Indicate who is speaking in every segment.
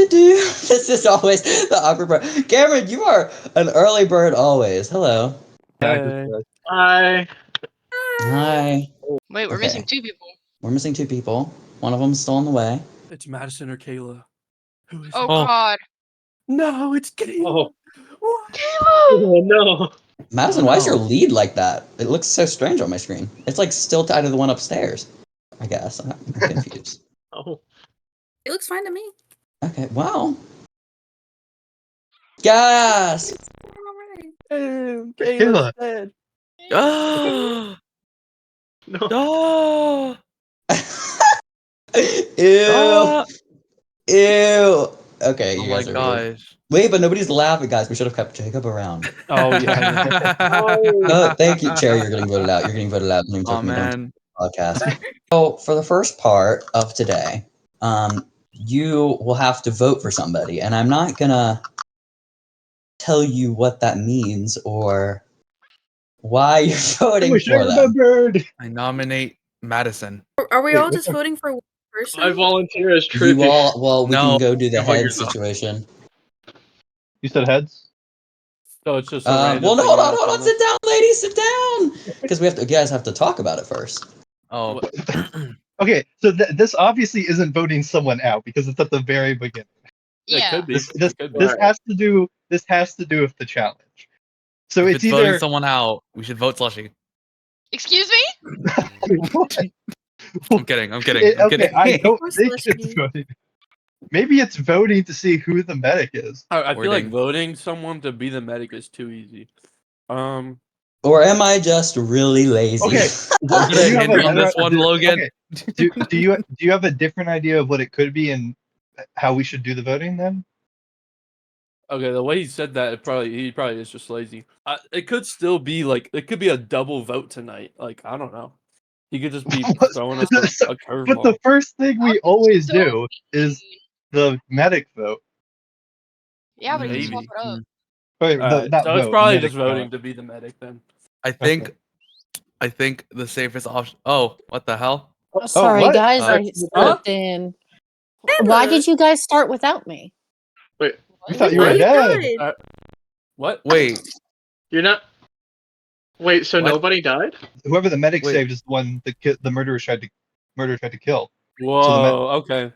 Speaker 1: This is always the awkward part. Cameron, you are an early bird always. Hello.
Speaker 2: Hi.
Speaker 1: Hi.
Speaker 3: Wait, we're missing 2 people.
Speaker 1: We're missing 2 people. One of them's still on the way.
Speaker 4: It's Madison or Kayla. Who is
Speaker 3: Oh
Speaker 4: it?
Speaker 3: God.
Speaker 4: No, it's Kayla.
Speaker 3: Kayla!
Speaker 2: Oh no.
Speaker 1: Madison, why is your lead like that? It looks so strange on my screen. It's like still tied to the one upstairs. I guess. I'm confused.
Speaker 2: Oh.
Speaker 5: It looks fine to me.
Speaker 1: Okay, wow. Yes!
Speaker 4: Kayla's dead.
Speaker 2: No.
Speaker 4: Oh!
Speaker 1: Ew. Ew. Okay, you
Speaker 6: Oh my
Speaker 1: guys are weird.
Speaker 6: gosh.
Speaker 1: Wait, but nobody's laughing, guys. We should have kept Jacob around.
Speaker 4: Oh yeah.
Speaker 1: Oh, thank you, Chair. You're getting voted out. You're getting voted out.
Speaker 6: Oh man.
Speaker 1: Podcast. So for the first part of today, you will have to vote for somebody, and I'm not gonna tell you what that means or why you're voting for them.
Speaker 6: I nominate Madison.
Speaker 5: Are we all just voting for one person?
Speaker 2: I volunteer as
Speaker 1: You
Speaker 2: tribute.
Speaker 1: all, well, we
Speaker 6: No,
Speaker 1: can go do the
Speaker 6: you vote
Speaker 1: head
Speaker 6: yourself.
Speaker 1: situation.
Speaker 7: You said heads?
Speaker 4: So it's just.
Speaker 1: Well, no, hold on, sit down, ladies, sit down, because we have to. You guys have to talk about it first.
Speaker 6: Oh.
Speaker 7: Okay, so this obviously isn't voting someone out because it's at the very beginning.
Speaker 3: Yeah.
Speaker 4: It could be.
Speaker 7: This
Speaker 4: It could be.
Speaker 7: has to do with the challenge. So
Speaker 6: If
Speaker 7: it's
Speaker 6: it's voting
Speaker 7: either
Speaker 6: someone out, we should vote Slushii.
Speaker 3: Excuse me?
Speaker 6: I'm kidding. I'm kidding.
Speaker 7: It-
Speaker 6: I'm
Speaker 7: okay,
Speaker 6: kidding.
Speaker 7: I don't
Speaker 5: Or
Speaker 7: think it's
Speaker 5: Slushii.
Speaker 7: voting. Maybe it's voting to see who the medic is.
Speaker 4: I feel like
Speaker 6: Wording.
Speaker 4: voting someone to be the medic is too easy.
Speaker 1: Or am I just really lazy?
Speaker 7: Okay,
Speaker 6: I'm
Speaker 7: do
Speaker 6: gonna
Speaker 7: you have
Speaker 6: hinder
Speaker 7: a
Speaker 6: on this
Speaker 7: better-
Speaker 6: one,
Speaker 7: do-
Speaker 6: Logan.
Speaker 7: okay, do you have a different idea of what it could be and how we should do the voting then?
Speaker 4: Okay, the way he said that, he probably is just lazy. It could still be like it could be a double vote tonight. Like I don't know. He could just be throwing us a
Speaker 7: But
Speaker 4: curveball.
Speaker 7: the first thing we always
Speaker 3: So
Speaker 7: do is the medic vote.
Speaker 3: Yeah, but you can swap
Speaker 4: Maybe.
Speaker 3: it up.
Speaker 7: Wait,
Speaker 4: Alright,
Speaker 7: not
Speaker 4: so it's
Speaker 7: vote,
Speaker 4: probably
Speaker 7: medic
Speaker 4: just voting
Speaker 7: vote.
Speaker 4: to be the medic then.
Speaker 6: I think the safest option. Oh, what the hell?
Speaker 8: Sorry,
Speaker 7: what?
Speaker 8: guys,
Speaker 6: Uh,
Speaker 8: I stepped in. Why did you guys start without me?
Speaker 7: We thought you were
Speaker 5: Why
Speaker 7: dead.
Speaker 5: died?
Speaker 4: What?
Speaker 6: Wait.
Speaker 2: You're not. Wait, so
Speaker 6: What?
Speaker 2: nobody died?
Speaker 7: Whoever the medic
Speaker 6: Wait.
Speaker 7: saved is the one the murderer tried to kill.
Speaker 4: Whoa. Okay.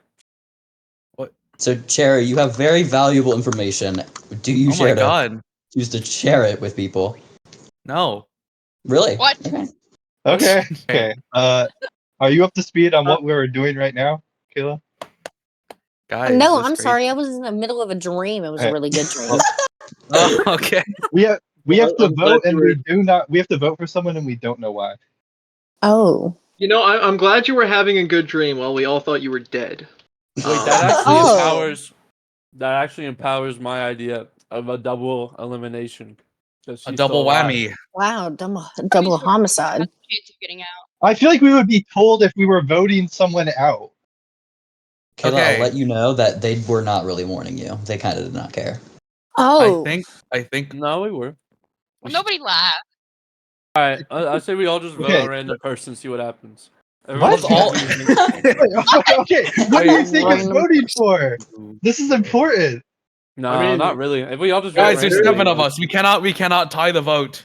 Speaker 1: So, Cherry, you have very valuable information. Do you
Speaker 6: Oh my god.
Speaker 1: choose to share it with people?
Speaker 6: No.
Speaker 1: Really?
Speaker 3: What?
Speaker 1: Okay.
Speaker 7: Okay. Are you up to speed on what we're doing right now, Kayla?
Speaker 6: Guys.
Speaker 8: No,
Speaker 6: this
Speaker 8: I'm
Speaker 6: crazy.
Speaker 8: sorry. I was in the middle of a dream. It was a really good dream.
Speaker 6: Oh, okay.
Speaker 7: We have to
Speaker 2: I'm glad
Speaker 7: vote, and
Speaker 2: you were-
Speaker 7: we do not. We have to vote for someone, and we don't know why.
Speaker 8: Oh.
Speaker 2: You know, I'm glad you were having a good dream while we all thought you were dead.
Speaker 4: Wait, that actually
Speaker 8: Oh.
Speaker 4: empowers. That actually empowers my idea of a double elimination. 'Cause
Speaker 6: A
Speaker 4: she's
Speaker 6: double
Speaker 4: still alive.
Speaker 6: whammy.
Speaker 8: Wow, double homicide.
Speaker 3: Chance of getting out.
Speaker 7: I feel like we would be told if we were voting someone out.
Speaker 1: Kayla,
Speaker 6: Okay.
Speaker 1: I'll let you know that they were not really warning you. They kind of did not care.
Speaker 8: Oh.
Speaker 6: I think
Speaker 4: No, we were.
Speaker 3: Well, nobody laughed.
Speaker 4: All right, I say we all just vote
Speaker 7: Okay.
Speaker 4: a random person, see what happens.
Speaker 7: What?
Speaker 6: all-
Speaker 7: Okay, what do you think I'm
Speaker 8: Random
Speaker 7: voting for? This is important.
Speaker 4: No,
Speaker 2: I mean-
Speaker 4: not really. If we all just
Speaker 6: guys,
Speaker 4: vote
Speaker 6: there's
Speaker 4: randomly,
Speaker 6: 7 of us. We cannot tie the vote.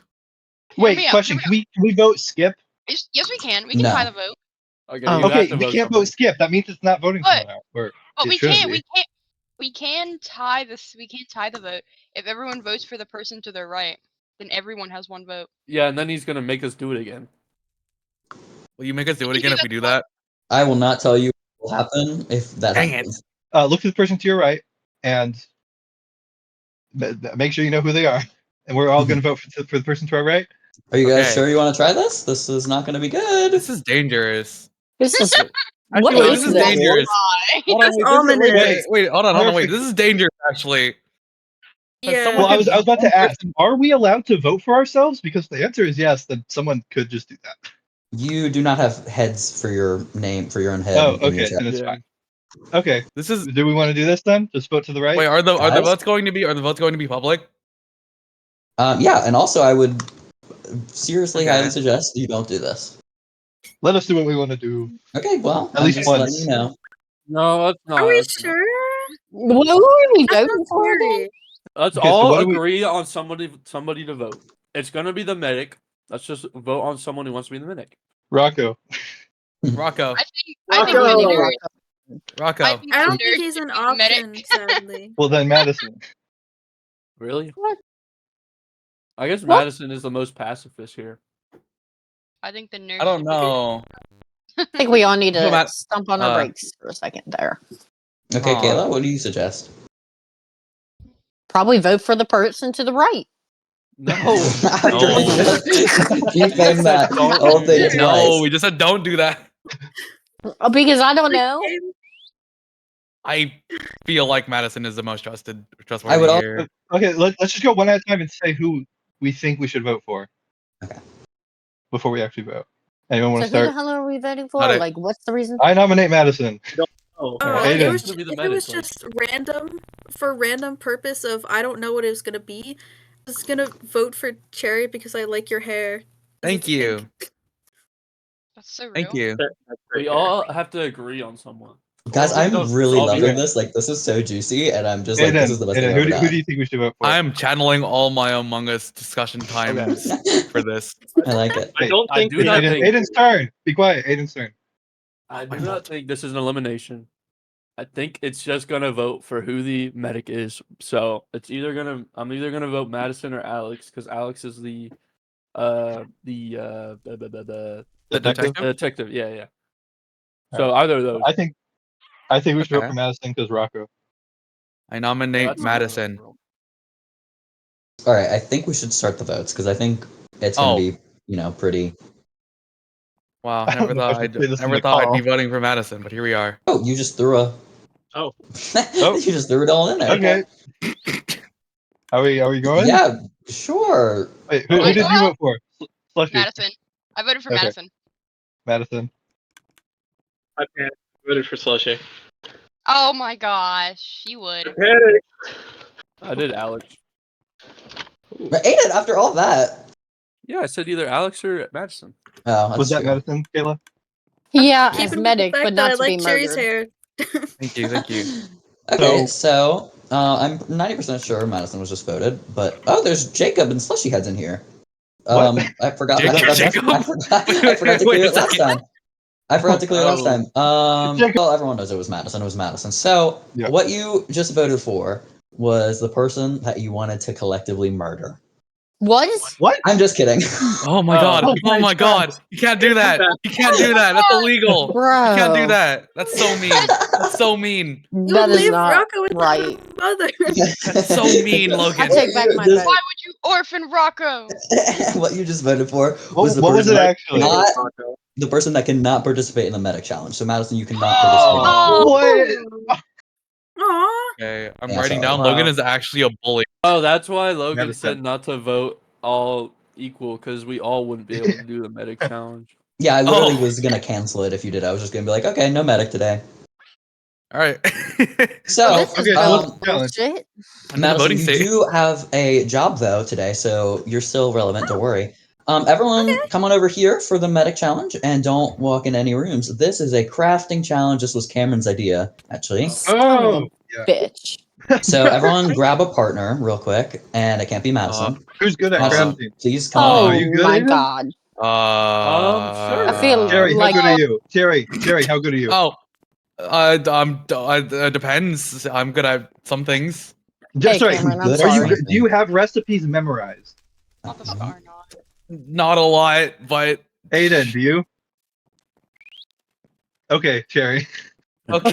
Speaker 7: Wait,
Speaker 3: me out,
Speaker 7: question:
Speaker 3: hear me
Speaker 7: can we vote skip?
Speaker 3: Yes, we can. We can
Speaker 1: No.
Speaker 3: tie the vote.
Speaker 4: Okay,
Speaker 8: Oh.
Speaker 4: you
Speaker 7: Okay,
Speaker 4: have to
Speaker 7: we
Speaker 4: vote
Speaker 7: can't
Speaker 4: somebody.
Speaker 7: vote skip. That means it's not voting
Speaker 3: But-
Speaker 7: someone out. Or
Speaker 3: But
Speaker 7: it
Speaker 3: we
Speaker 7: shouldn't
Speaker 3: can't.
Speaker 7: be.
Speaker 3: We can tie this. We can't tie the vote if everyone votes for the person to their right. Then everyone has one vote.
Speaker 4: Yeah, and then he's gonna make us do it again.
Speaker 6: Will you make us do it
Speaker 3: You
Speaker 6: again
Speaker 3: do
Speaker 6: if we do that?
Speaker 1: I will not tell you what will happen if that
Speaker 6: Dang
Speaker 1: happens.
Speaker 7: Look to the person to your right and make sure you know who they are. And we're all going to vote for the person to our right.
Speaker 1: Are you guys
Speaker 6: Okay.
Speaker 1: sure you want to try this? This is not going to be good.
Speaker 6: This is dangerous.
Speaker 8: This is what
Speaker 6: Actually,
Speaker 8: is
Speaker 6: this is
Speaker 8: this?
Speaker 6: dangerous. Hold on,
Speaker 5: That's
Speaker 6: wait,
Speaker 5: ominous.
Speaker 6: wait, hold on, wait.
Speaker 7: Perfect.
Speaker 6: This is dangerous, actually.
Speaker 5: Yeah.
Speaker 6: someone-
Speaker 7: Well, I was about to ask, are we allowed to vote for ourselves? Because the answer is yes, then someone could just do that.
Speaker 1: You do not have heads for your name, for your own head.
Speaker 7: Oh,
Speaker 1: in your
Speaker 7: okay,
Speaker 1: chat.
Speaker 7: then it's
Speaker 4: Yeah.
Speaker 7: fine. Okay,
Speaker 6: This is
Speaker 7: do we want to do this then? Just vote to the right?
Speaker 6: wait. Are the
Speaker 1: Guys?
Speaker 6: votes going to be public?
Speaker 1: Yeah, and also I would seriously
Speaker 6: Okay.
Speaker 1: highly suggest you don't do this.
Speaker 7: Let us do what we want to do.
Speaker 1: Okay, well,
Speaker 7: At
Speaker 1: I'm
Speaker 7: least
Speaker 1: just
Speaker 7: once.
Speaker 1: letting you know.
Speaker 4: No, that's not.
Speaker 5: Are we
Speaker 4: that's not-
Speaker 5: sure?
Speaker 8: What are we
Speaker 5: That's
Speaker 8: voting
Speaker 5: not
Speaker 8: for again?
Speaker 5: scary.
Speaker 4: Let's
Speaker 7: Okay, so
Speaker 4: all
Speaker 7: what do we-
Speaker 4: agree on somebody to vote. It's gonna be the medic. Let's just vote on someone who wants to be the medic.
Speaker 7: Rocco.
Speaker 6: Rocco.
Speaker 3: I think the
Speaker 2: Rocco.
Speaker 3: nerd.
Speaker 6: Rocco.
Speaker 3: I think
Speaker 5: I
Speaker 3: the
Speaker 5: don't think
Speaker 3: nerd
Speaker 5: he's an
Speaker 3: should be the medic.
Speaker 5: option, sadly.
Speaker 7: Well, then Madison.
Speaker 4: Really?
Speaker 8: What?
Speaker 4: I guess
Speaker 8: What?
Speaker 4: Madison is the most pacifist here.
Speaker 3: I think the nerd.
Speaker 6: I don't
Speaker 3: should be-
Speaker 6: know.
Speaker 8: I think we all need
Speaker 6: No,
Speaker 8: to
Speaker 6: Matt-
Speaker 8: stump on our brakes for a second there.
Speaker 1: Okay,
Speaker 6: Aw.
Speaker 1: Kayla, what do you suggest?
Speaker 8: Probably vote for the person to the right.
Speaker 4: No.
Speaker 1: After we just reframe that
Speaker 4: Don't
Speaker 1: whole
Speaker 4: do
Speaker 1: thing
Speaker 4: that.
Speaker 6: No,
Speaker 1: twice.
Speaker 6: we just said don't do that.
Speaker 8: Because I don't know.
Speaker 6: I feel like Madison is the most trustworthy
Speaker 1: I would al-
Speaker 6: here.
Speaker 7: Okay, let's just go one at a time and say who we think we should vote for.
Speaker 1: Okay.
Speaker 7: Before we actually vote. Anyone want
Speaker 8: So
Speaker 7: to
Speaker 8: who the
Speaker 7: start?
Speaker 8: hell are we voting for?
Speaker 6: Got it.
Speaker 8: Like, what's the reason?
Speaker 7: I nominate Madison.
Speaker 2: Oh,
Speaker 7: Aiden.
Speaker 5: It was,
Speaker 4: Gonna be the
Speaker 5: if it
Speaker 4: medic,
Speaker 5: was
Speaker 4: like-
Speaker 5: just random, for random purpose of I don't know what it was gonna be, I was gonna vote for Cherry because I like your hair. 'Cause
Speaker 6: Thank
Speaker 5: it's
Speaker 6: you.
Speaker 5: pink.
Speaker 3: That's so real.
Speaker 6: Thank you.
Speaker 4: We all have to agree on someone.
Speaker 1: Guys,
Speaker 4: Or we
Speaker 1: I'm
Speaker 4: don't-
Speaker 1: really
Speaker 4: I'll be
Speaker 1: loving
Speaker 4: right.
Speaker 1: this. Like, this is so juicy, and I'm just like,
Speaker 7: Aiden,
Speaker 1: this is the best thing
Speaker 7: Aiden,
Speaker 1: I've
Speaker 7: who
Speaker 1: ever
Speaker 7: do you
Speaker 1: done.
Speaker 7: think we should vote for?
Speaker 6: I'm channeling all my Among Us discussion times for this.
Speaker 1: I like it.
Speaker 2: I don't
Speaker 4: I
Speaker 2: think
Speaker 4: do
Speaker 2: we
Speaker 4: not
Speaker 2: have-
Speaker 4: think-
Speaker 7: Aiden's turn. Be quiet. Aiden's turn.
Speaker 4: I do not think this is an elimination. I think it's just gonna vote for who the medic is. So I'm either gonna vote Madison or Alex because Alex is the
Speaker 6: Detective?
Speaker 4: detective. Yeah. So either of those.
Speaker 7: I think we should vote
Speaker 6: Okay.
Speaker 7: for Madison because Rocco.
Speaker 6: I nominate
Speaker 4: That's-
Speaker 6: Madison.
Speaker 1: All right, I think we should start the votes because I think it's gonna
Speaker 6: Oh.
Speaker 1: be, pretty.
Speaker 6: Wow,
Speaker 7: I don't
Speaker 6: never
Speaker 7: know if
Speaker 6: thought
Speaker 7: I should play this in the
Speaker 6: I'd be
Speaker 7: call.
Speaker 6: voting for Madison, but here we are.
Speaker 1: Oh, you just threw a.
Speaker 2: Oh.
Speaker 7: Oh.
Speaker 1: You just threw it all in there.
Speaker 7: Okay. Are we going?
Speaker 1: Yeah, sure.
Speaker 7: Wait, who did you vote for? Slushii.
Speaker 3: Madison. I voted for
Speaker 7: Okay.
Speaker 3: Madison.
Speaker 7: Madison.
Speaker 2: I voted for Slushii.
Speaker 3: Oh my gosh, you would.
Speaker 4: I did Alex.
Speaker 1: But Aiden, after all that.
Speaker 4: Yeah, I said either Alex or Madison.
Speaker 1: Oh, that's
Speaker 7: Was that
Speaker 1: true.
Speaker 7: Madison, Kayla?
Speaker 8: Yeah,
Speaker 5: Keeping
Speaker 8: as
Speaker 5: with the
Speaker 8: medic,
Speaker 5: fact
Speaker 8: but
Speaker 5: that
Speaker 8: not
Speaker 5: I
Speaker 8: to be
Speaker 5: like Cherry's
Speaker 8: murdered.
Speaker 5: hair.
Speaker 6: Thank you, thank you.
Speaker 1: Okay, so I'm 90% sure Madison was just voted, but there's Jacob and Slushii heads in here.
Speaker 7: What?
Speaker 1: I forgot.
Speaker 6: Jacob?
Speaker 1: I forgot to
Speaker 6: Wait
Speaker 1: clear
Speaker 6: a
Speaker 1: it last
Speaker 6: second.
Speaker 1: time. I forgot to clear it last
Speaker 4: Oh.
Speaker 1: time.
Speaker 7: Jacob.
Speaker 1: Well, everyone knows it was Madison. It was Madison. So
Speaker 7: Yeah.
Speaker 1: what you just voted for was the person that you wanted to collectively murder.
Speaker 8: What?
Speaker 7: What?
Speaker 1: I'm just kidding.
Speaker 6: Oh my god.
Speaker 7: Oh
Speaker 6: Oh my god. You can't do that. You can't do that. That's illegal.
Speaker 8: Bro.
Speaker 6: You can't do that. That's so mean. That's so mean.
Speaker 5: You
Speaker 8: That
Speaker 5: would
Speaker 8: is
Speaker 5: leave
Speaker 8: not
Speaker 5: Rocco with
Speaker 8: right.
Speaker 5: her mother.
Speaker 6: That's so mean,
Speaker 8: I
Speaker 6: Logan.
Speaker 8: take back my
Speaker 1: This-
Speaker 8: vote.
Speaker 3: Why would you orphan Rocco?
Speaker 1: What you just voted for
Speaker 7: What
Speaker 1: was the
Speaker 7: was
Speaker 1: person
Speaker 7: it actually?
Speaker 1: not the person that cannot participate in the medic challenge. So Madison, you cannot participate. in it.
Speaker 7: What?
Speaker 5: Aw.
Speaker 6: Okay, I'm
Speaker 1: Yeah,
Speaker 6: writing
Speaker 1: sorry.
Speaker 6: down
Speaker 4: Wow.
Speaker 6: Logan is actually a bully.
Speaker 4: Oh, that's why Logan
Speaker 7: Madison.
Speaker 4: said not to vote all equal because we all wouldn't be able to do the medic challenge.
Speaker 1: Yeah, I literally
Speaker 6: Oh.
Speaker 1: was gonna cancel it if you did. I was just gonna be like, okay, no medic today.
Speaker 6: All right.
Speaker 1: So,
Speaker 8: Oh, this is
Speaker 7: okay,
Speaker 1: um,
Speaker 8: bullshit.
Speaker 6: I'm in the
Speaker 1: Madison,
Speaker 6: voting
Speaker 1: you
Speaker 6: state.
Speaker 1: do have a job though today, so you're still relevant. Don't worry. Everyone, come on over here for the medic challenge, and don't walk in any rooms. This is a crafting challenge. This was Cameron's idea, actually.
Speaker 8: Son
Speaker 7: Oh,
Speaker 8: of a
Speaker 7: yeah.
Speaker 8: bitch.
Speaker 1: So everyone, grab a partner real quick, and it can't be Madison.
Speaker 7: Who's good at
Speaker 1: Madison,
Speaker 7: crafting?
Speaker 1: please come
Speaker 8: Oh
Speaker 1: on.
Speaker 7: are
Speaker 1: over.
Speaker 7: you good,
Speaker 8: my
Speaker 7: Aiden?
Speaker 8: god.
Speaker 4: Sure.
Speaker 8: I feel
Speaker 7: Terry, how
Speaker 8: like-
Speaker 7: good are you? Terry, how good are you?
Speaker 6: Oh, depends. I'm good at some things.
Speaker 7: Just
Speaker 8: Hey,
Speaker 7: right.
Speaker 8: Cameron, I'm
Speaker 1: Good
Speaker 7: Are you
Speaker 8: sorry.
Speaker 7: good? Do you have recipes memorized?
Speaker 3: Not the scar knot.
Speaker 6: Not a lot, but
Speaker 7: Aiden, do you? Okay, Cherry.
Speaker 6: okay.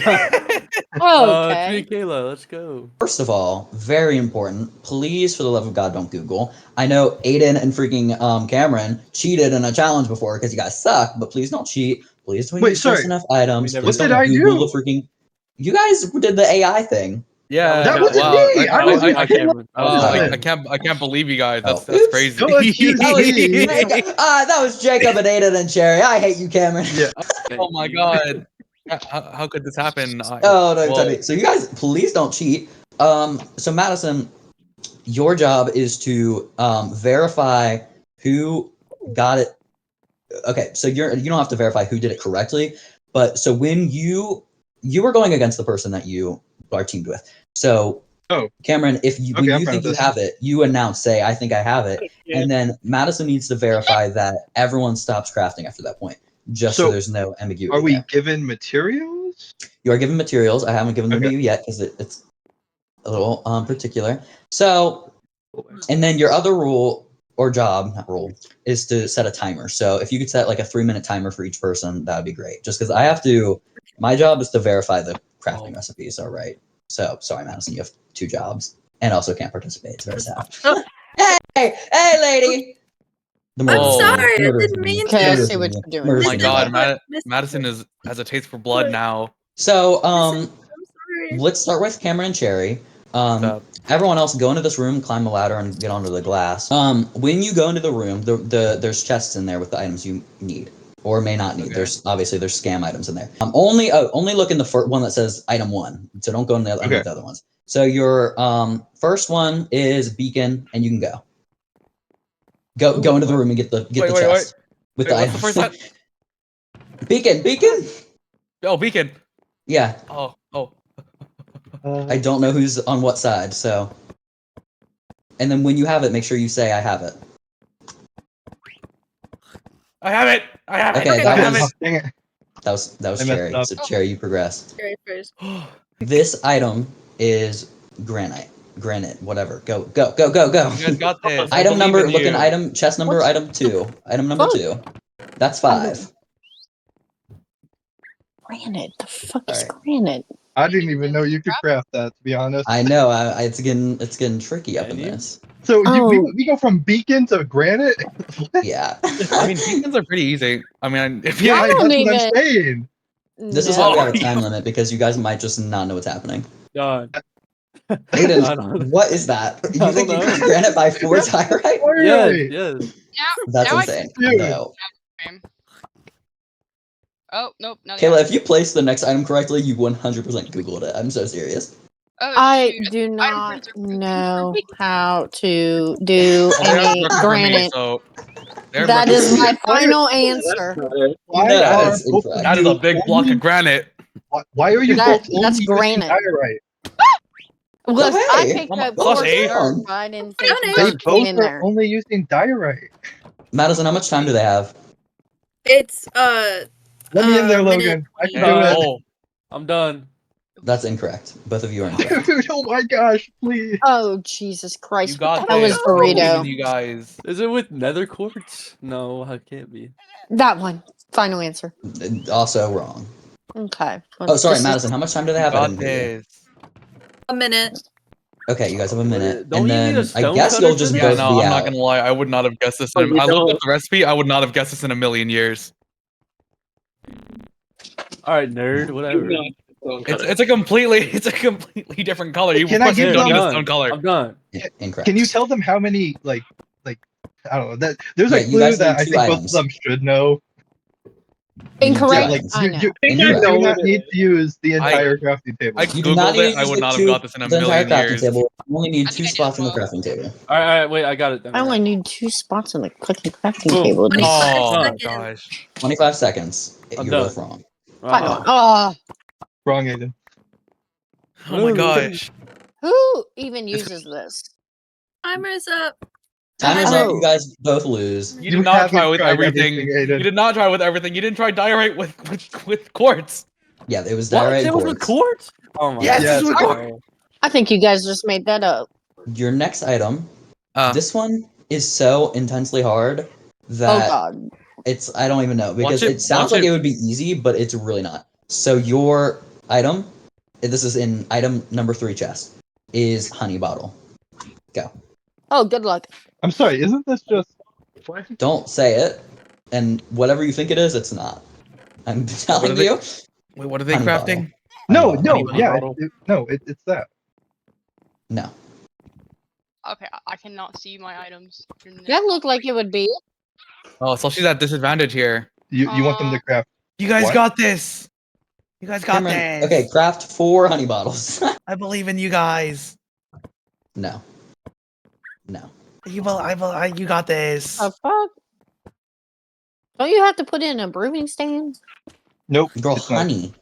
Speaker 8: Okay.
Speaker 4: Kayla, let's go.
Speaker 1: First of all, very important. Please, for the love of God, don't Google. I know Aiden and freaking Cameron cheated in a challenge before because you guys suck, but please don't cheat. Please don't
Speaker 7: Wait,
Speaker 1: use just
Speaker 7: sorry.
Speaker 1: enough items.
Speaker 4: We never
Speaker 1: Please
Speaker 7: What
Speaker 1: don't
Speaker 7: did I
Speaker 1: Google
Speaker 7: do?
Speaker 1: the freaking. You guys did the AI thing.
Speaker 6: Yeah,
Speaker 7: That wasn't
Speaker 6: wow,
Speaker 7: me! I was- I came up-
Speaker 1: I
Speaker 6: I can't believe you guys. That's
Speaker 1: Oops.
Speaker 6: crazy.
Speaker 7: Don't accuse
Speaker 1: That was,
Speaker 7: me.
Speaker 1: that was Jacob and Aiden and Cherry. I hate you, Cameron.
Speaker 7: Yeah.
Speaker 6: Oh my god. How could this happen?
Speaker 1: Oh no,
Speaker 6: Whoa.
Speaker 1: Teddy. So you guys, please don't cheat. So Madison, your job is to verify who got it. Okay, so you don't have to verify who did it correctly, but so when you were going against the person that you are teamed with. So,
Speaker 7: Oh.
Speaker 1: Cameron, if you, when
Speaker 7: Okay, I'm
Speaker 1: you
Speaker 7: fine
Speaker 1: think
Speaker 7: with
Speaker 1: you
Speaker 7: this.
Speaker 1: have it, you announce, say, I think I have it. And then Madison needs to verify that everyone stops crafting after that point, just so
Speaker 7: So,
Speaker 1: there's no ambiguity
Speaker 7: Are we
Speaker 1: there.
Speaker 7: given materials?
Speaker 1: You are given materials. I haven't given them to
Speaker 7: Okay.
Speaker 1: you yet because it's a little particular. So, and then your other rule or job, not rule, is to set a timer. So if you could set like a 3-minute timer for each person, that would be great. Just because I have to, my job is to verify the crafting recipes are right. So sorry, Madison, you have 2 jobs and also can't participate. It's very sad.
Speaker 5: Oh.
Speaker 1: Hey, lady. The
Speaker 5: I'm
Speaker 1: murderer's
Speaker 5: sorry,
Speaker 1: leaving. The
Speaker 5: I
Speaker 1: murderer's
Speaker 5: didn't
Speaker 1: leaving.
Speaker 5: mean
Speaker 1: The
Speaker 8: Okay, I
Speaker 1: murderer's
Speaker 8: see what
Speaker 1: leaving.
Speaker 8: you're doing.
Speaker 1: The
Speaker 6: Oh
Speaker 1: murderer's
Speaker 6: my
Speaker 5: Missed
Speaker 1: leaving.
Speaker 6: god,
Speaker 5: Missed
Speaker 6: Madison has a taste for blood now.
Speaker 1: So
Speaker 5: I'm sorry.
Speaker 1: let's start with Cameron and Cherry. Everyone else, go into this room, climb the ladder, and get onto the glass. When you go into the room, there's chests in there with the items you need or may not need.
Speaker 6: Okay.
Speaker 1: There's scam items in there. Only look in the first one that says item 1. So don't go in the
Speaker 7: Okay.
Speaker 1: other ones. So your first one is beacon, and you can go. Go into the room and get the chest with the
Speaker 6: What's
Speaker 1: items.
Speaker 6: the first one?
Speaker 1: Beacon.
Speaker 6: Oh, beacon.
Speaker 1: Yeah.
Speaker 6: Oh.
Speaker 1: I don't know who's on what side, so. And then when you have it, make sure you say I have it.
Speaker 6: I have it. I have
Speaker 1: Okay,
Speaker 6: it.
Speaker 1: that
Speaker 6: I have
Speaker 1: was-
Speaker 7: Dang it.
Speaker 1: That was
Speaker 7: I messed
Speaker 1: Cherry.
Speaker 7: up.
Speaker 1: So Cherry, you progress.
Speaker 5: Cherry first.
Speaker 6: it.
Speaker 1: This item is granite, whatever. Go.
Speaker 6: You guys got this. I
Speaker 1: Item
Speaker 6: believe
Speaker 1: number.
Speaker 6: in
Speaker 1: Look in
Speaker 6: you.
Speaker 1: item chest number.
Speaker 8: What's-
Speaker 1: Item 2. Item number
Speaker 8: Fuck.
Speaker 1: 2. That's 5.
Speaker 8: Granite. The fuck is
Speaker 1: Alright.
Speaker 8: granite?
Speaker 7: I didn't even know you could craft that, to be honest.
Speaker 1: I know. It's getting tricky up in
Speaker 4: Can you?
Speaker 1: this.
Speaker 7: So
Speaker 8: Oh.
Speaker 7: we go from beacon to granite?
Speaker 1: Yeah.
Speaker 6: I mean, beacons are pretty easy. I mean, if you
Speaker 7: Yeah,
Speaker 8: I
Speaker 7: that's
Speaker 8: don't
Speaker 7: what
Speaker 8: even-
Speaker 7: I'm saying.
Speaker 1: This is
Speaker 8: No.
Speaker 1: why we have a time limit because you guys might just not know what's happening.
Speaker 4: Done. I
Speaker 1: Aiden,
Speaker 4: don't-
Speaker 1: what is that? You
Speaker 4: I
Speaker 1: think
Speaker 4: don't
Speaker 1: you
Speaker 4: know.
Speaker 1: can granite by 4 diorite?
Speaker 7: Alright.
Speaker 4: Yes.
Speaker 1: That's
Speaker 3: now
Speaker 1: insane.
Speaker 7: Dude.
Speaker 1: No.
Speaker 3: Oh nope. Now
Speaker 1: Kayla, if you place the next item correctly, you 100% Googled it. I'm so serious.
Speaker 3: Oh,
Speaker 8: I
Speaker 3: shoot.
Speaker 8: do
Speaker 3: Item
Speaker 8: not
Speaker 3: prints are
Speaker 8: know how to do
Speaker 6: Well, they are
Speaker 8: any
Speaker 6: working for me,
Speaker 8: granite.
Speaker 6: so they're
Speaker 8: That
Speaker 6: working
Speaker 8: is
Speaker 6: for me.
Speaker 8: my final answer.
Speaker 7: Why
Speaker 1: No,
Speaker 7: are
Speaker 1: it's
Speaker 7: both
Speaker 1: incorrect.
Speaker 7: of
Speaker 6: That is a
Speaker 7: you
Speaker 6: big block
Speaker 7: only-
Speaker 6: of granite.
Speaker 7: Why are you
Speaker 8: That-
Speaker 7: both only
Speaker 8: that's
Speaker 7: using
Speaker 8: granite.
Speaker 7: diorite?
Speaker 8: Look,
Speaker 1: hey,
Speaker 8: I picked
Speaker 6: come
Speaker 8: up
Speaker 6: on,
Speaker 8: quartz
Speaker 6: Slushii.
Speaker 8: dirt, but I didn't think
Speaker 5: Donate.
Speaker 7: They
Speaker 8: dirt came
Speaker 7: both
Speaker 8: in
Speaker 7: are
Speaker 8: there.
Speaker 7: only using diorite.
Speaker 1: Madison, how much time do they have?
Speaker 5: It's
Speaker 7: Let me in there,
Speaker 5: minute
Speaker 7: Logan. I can
Speaker 6: Hey,
Speaker 7: do it.
Speaker 6: oh,
Speaker 4: I'm done.
Speaker 1: That's incorrect. Both of you are incorrect.
Speaker 7: Dude, oh my gosh, please.
Speaker 8: Oh, Jesus Christ.
Speaker 6: you got
Speaker 8: What the hell
Speaker 6: this.
Speaker 8: is
Speaker 6: I believe in
Speaker 8: burrito?
Speaker 6: you guys.
Speaker 4: Is it with nether quartz? No, it can't be.
Speaker 8: That one. Final answer.
Speaker 1: Also wrong.
Speaker 8: Okay.
Speaker 1: Oh, sorry,
Speaker 8: This is-
Speaker 1: Madison. How much time do they
Speaker 6: You
Speaker 1: have? I
Speaker 6: got
Speaker 1: didn't hear you.
Speaker 6: this.
Speaker 5: a minute.
Speaker 1: Okay, you guys have a minute.
Speaker 4: Don't
Speaker 1: and
Speaker 4: you
Speaker 1: then
Speaker 4: need a
Speaker 1: I
Speaker 4: stone
Speaker 1: guess
Speaker 4: cutter
Speaker 1: you'll
Speaker 4: for
Speaker 1: just
Speaker 4: this?
Speaker 6: Yeah,
Speaker 1: both
Speaker 6: no,
Speaker 1: be
Speaker 6: I'm
Speaker 1: out.
Speaker 6: not gonna lie. I would not have guessed this.
Speaker 2: Oh,
Speaker 6: In
Speaker 2: you
Speaker 6: I looked
Speaker 2: don't.
Speaker 6: at the recipe. I would not have guessed this in a million years.
Speaker 4: All right, nerd. Whatever.
Speaker 6: It's a completely different color. You
Speaker 7: Can I
Speaker 6: plus you
Speaker 7: give
Speaker 6: don't
Speaker 7: them-
Speaker 6: need a
Speaker 4: done.
Speaker 6: stone color.
Speaker 4: I'm done.
Speaker 1: Incorrect.
Speaker 7: Can you tell them how many like I don't know that there's
Speaker 1: Yeah,
Speaker 7: a
Speaker 1: you
Speaker 7: clue
Speaker 1: guys
Speaker 7: that
Speaker 1: need
Speaker 7: I
Speaker 1: 2
Speaker 7: think both of
Speaker 1: items.
Speaker 7: them should know.
Speaker 1: You need 2
Speaker 8: Incorrect.
Speaker 1: items.
Speaker 8: I know.
Speaker 7: You
Speaker 1: Incorrect.
Speaker 7: do not need to use the
Speaker 6: I-
Speaker 7: entire crafting table.
Speaker 6: I
Speaker 1: You do not
Speaker 6: googled
Speaker 1: need
Speaker 6: it.
Speaker 1: to
Speaker 6: I
Speaker 1: use
Speaker 6: would
Speaker 1: the
Speaker 6: not have
Speaker 1: two-
Speaker 6: got this in a
Speaker 1: the entire
Speaker 6: million
Speaker 1: crafting
Speaker 6: years.
Speaker 1: table. You only need
Speaker 3: I
Speaker 1: 2
Speaker 3: think I did
Speaker 1: spots in the
Speaker 3: well.
Speaker 1: crafting table.
Speaker 4: All right, wait. I got it. Then.
Speaker 8: I only need 2 spots on the cooking crafting
Speaker 4: Boom.
Speaker 8: table. This-
Speaker 6: Oh my
Speaker 5: seconds.
Speaker 6: gosh.
Speaker 1: 25 seconds.
Speaker 4: I'm
Speaker 1: You're
Speaker 4: done.
Speaker 1: both wrong.
Speaker 8: Final. Oh,
Speaker 7: Wrong, Aiden.
Speaker 6: Oh my gosh.
Speaker 8: who even uses this?
Speaker 5: Timer's up.
Speaker 1: Timer's up.
Speaker 8: Oh.
Speaker 1: You guys both lose.
Speaker 6: You did not try
Speaker 7: haven't
Speaker 6: with
Speaker 7: tried
Speaker 6: everything.
Speaker 7: Aiden.
Speaker 6: You did not try with everything. You didn't try diorite with quartz.
Speaker 1: Yeah, it was
Speaker 4: What?
Speaker 1: diorite
Speaker 4: It was with
Speaker 1: quartz.
Speaker 4: quartz? Oh my
Speaker 6: Yes,
Speaker 7: Yes.
Speaker 6: this was
Speaker 4: god.
Speaker 6: quartz.
Speaker 8: I think you guys just made that up.
Speaker 1: Your next item.
Speaker 6: Uh,
Speaker 1: This one is so intensely hard
Speaker 8: Oh
Speaker 1: that
Speaker 8: god.
Speaker 1: it's I don't even know because
Speaker 6: Watch
Speaker 1: it sounds
Speaker 6: watch
Speaker 1: like it would be easy, but it's really not. So your item, this is in item number 3 chest, is honey bottle. Go.
Speaker 8: Oh, good luck.
Speaker 7: I'm sorry, isn't this just
Speaker 1: Don't say it, and whatever you think it is, it's not. I'm telling
Speaker 6: they-
Speaker 1: you.
Speaker 6: Wait, what are they
Speaker 1: Honey
Speaker 6: crafting?
Speaker 7: no,
Speaker 1: Honey
Speaker 7: no,
Speaker 1: bottle.
Speaker 7: yeah,
Speaker 6: bottle.
Speaker 7: it's that.
Speaker 1: No.
Speaker 3: Okay, I cannot see my items.
Speaker 8: That looked like it would be.
Speaker 6: Oh, so she's at disadvantage here.
Speaker 7: You want them to craft.
Speaker 6: You guys
Speaker 7: What?
Speaker 6: got this. You guys got
Speaker 1: Cameron,
Speaker 6: this.
Speaker 1: okay, craft 4 honey bottles.
Speaker 6: I believe in you guys.
Speaker 1: No. No.
Speaker 6: You got this.
Speaker 8: The fuck? Don't you have to put in a brewing stand?
Speaker 7: Nope.
Speaker 1: Girl,
Speaker 7: it's not.
Speaker 1: honey.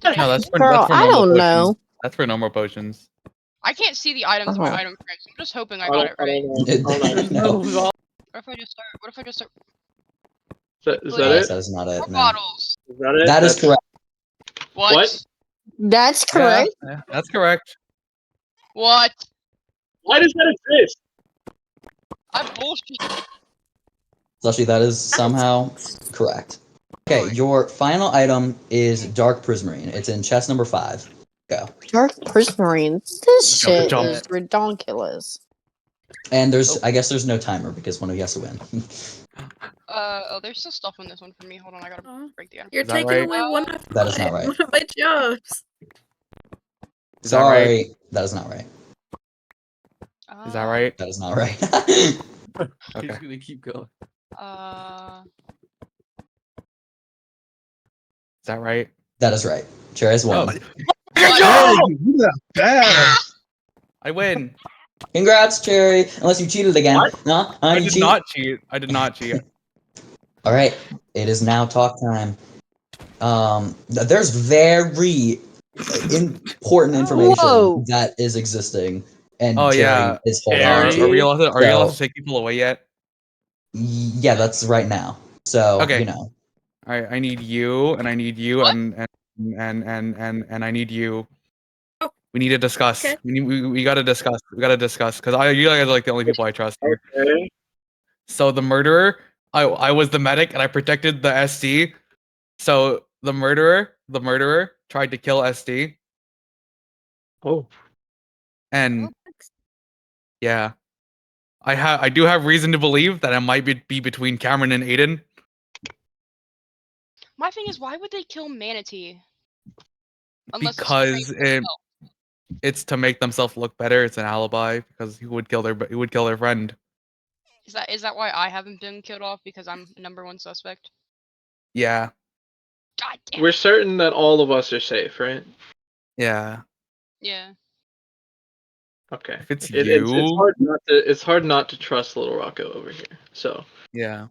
Speaker 6: No, that's for
Speaker 8: Girl,
Speaker 6: that's for
Speaker 8: I
Speaker 6: normal
Speaker 8: don't
Speaker 6: potions.
Speaker 8: know.
Speaker 6: That's for no more potions.
Speaker 3: I can't see the items in my
Speaker 8: Uh-huh.
Speaker 3: item frames. I'm just hoping I got it right.
Speaker 4: There's
Speaker 1: No.
Speaker 4: no vol-
Speaker 3: What if I just start? What if I just start?
Speaker 2: Is
Speaker 3: Please.
Speaker 2: that
Speaker 1: Yes,
Speaker 2: it?
Speaker 1: that is not it.
Speaker 3: More
Speaker 1: No.
Speaker 3: bottles.
Speaker 2: Is that it?
Speaker 1: That is correct.
Speaker 3: What?
Speaker 8: That's
Speaker 6: Yeah,
Speaker 8: correct.
Speaker 6: yeah, that's correct.
Speaker 3: What?
Speaker 2: Why does that exist?
Speaker 3: I bullshit.
Speaker 1: Slushii, that is somehow correct. Okay, your final item is Dark Prismarine. It's in chest number 5. Go.
Speaker 8: Dark Prismarine. This
Speaker 6: Jump,
Speaker 8: shit
Speaker 6: jump.
Speaker 8: is ridiculous.
Speaker 1: And I guess there's no timer because one of you has to win.
Speaker 3: Oh, there's still stuff on this one for me. Hold on, I gotta
Speaker 5: Aw.
Speaker 3: break the item.
Speaker 5: You're
Speaker 6: Is that
Speaker 5: taking
Speaker 6: right?
Speaker 5: away one of
Speaker 1: That is not right.
Speaker 5: one of my jobs.
Speaker 6: Is that right?
Speaker 1: Sorry, that is not right.
Speaker 6: Is that right?
Speaker 1: That is not right.
Speaker 4: He's
Speaker 6: Okay.
Speaker 4: gonna keep going.
Speaker 6: Is that right?
Speaker 1: That is right. Cherry has won.
Speaker 7: Hey, you got bad.
Speaker 6: I win.
Speaker 1: Congrats, Cherry. Unless you cheated again. No?
Speaker 6: I
Speaker 1: You
Speaker 6: did
Speaker 1: cheat?
Speaker 6: not cheat. I did not cheat.
Speaker 1: All right. It is now talk time. There's very important information
Speaker 8: Whoa.
Speaker 1: that is existing, and
Speaker 6: Oh,
Speaker 1: Cherry
Speaker 6: yeah.
Speaker 1: is holding
Speaker 4: Cherry?
Speaker 1: on to.
Speaker 6: Are we allowed to? Are you allowed to
Speaker 1: So-
Speaker 6: take people away yet?
Speaker 1: Yeah, that's right now. So
Speaker 6: Okay.
Speaker 1: you know.
Speaker 6: I need you, and I need you,
Speaker 3: What?
Speaker 6: and I need you.
Speaker 5: Oh.
Speaker 6: We need to discuss.
Speaker 5: Okay.
Speaker 6: We gotta discuss. We gotta discuss because you guys are like the only people I trust here.
Speaker 2: Okay.
Speaker 6: So the murderer, I was the medic and I protected the SD. So the murderer tried to kill SD,
Speaker 2: Oh.
Speaker 6: and yeah, I do have reason to believe that it might be between Cameron and Aiden.
Speaker 3: My thing is, why would they kill Manatee? Unless
Speaker 6: Because
Speaker 3: it's
Speaker 6: it's to make themselves look better. It's an alibi because he would kill their friend.
Speaker 3: is that why I haven't been killed off because I'm #1 suspect?
Speaker 6: Yeah,
Speaker 3: God damn.
Speaker 2: We're certain that all of us are safe, right?
Speaker 6: yeah.
Speaker 3: Yeah.
Speaker 2: Okay.
Speaker 6: If it's
Speaker 2: It's
Speaker 6: you,
Speaker 2: hard not to trust Little Rocco over here. So
Speaker 6: yeah.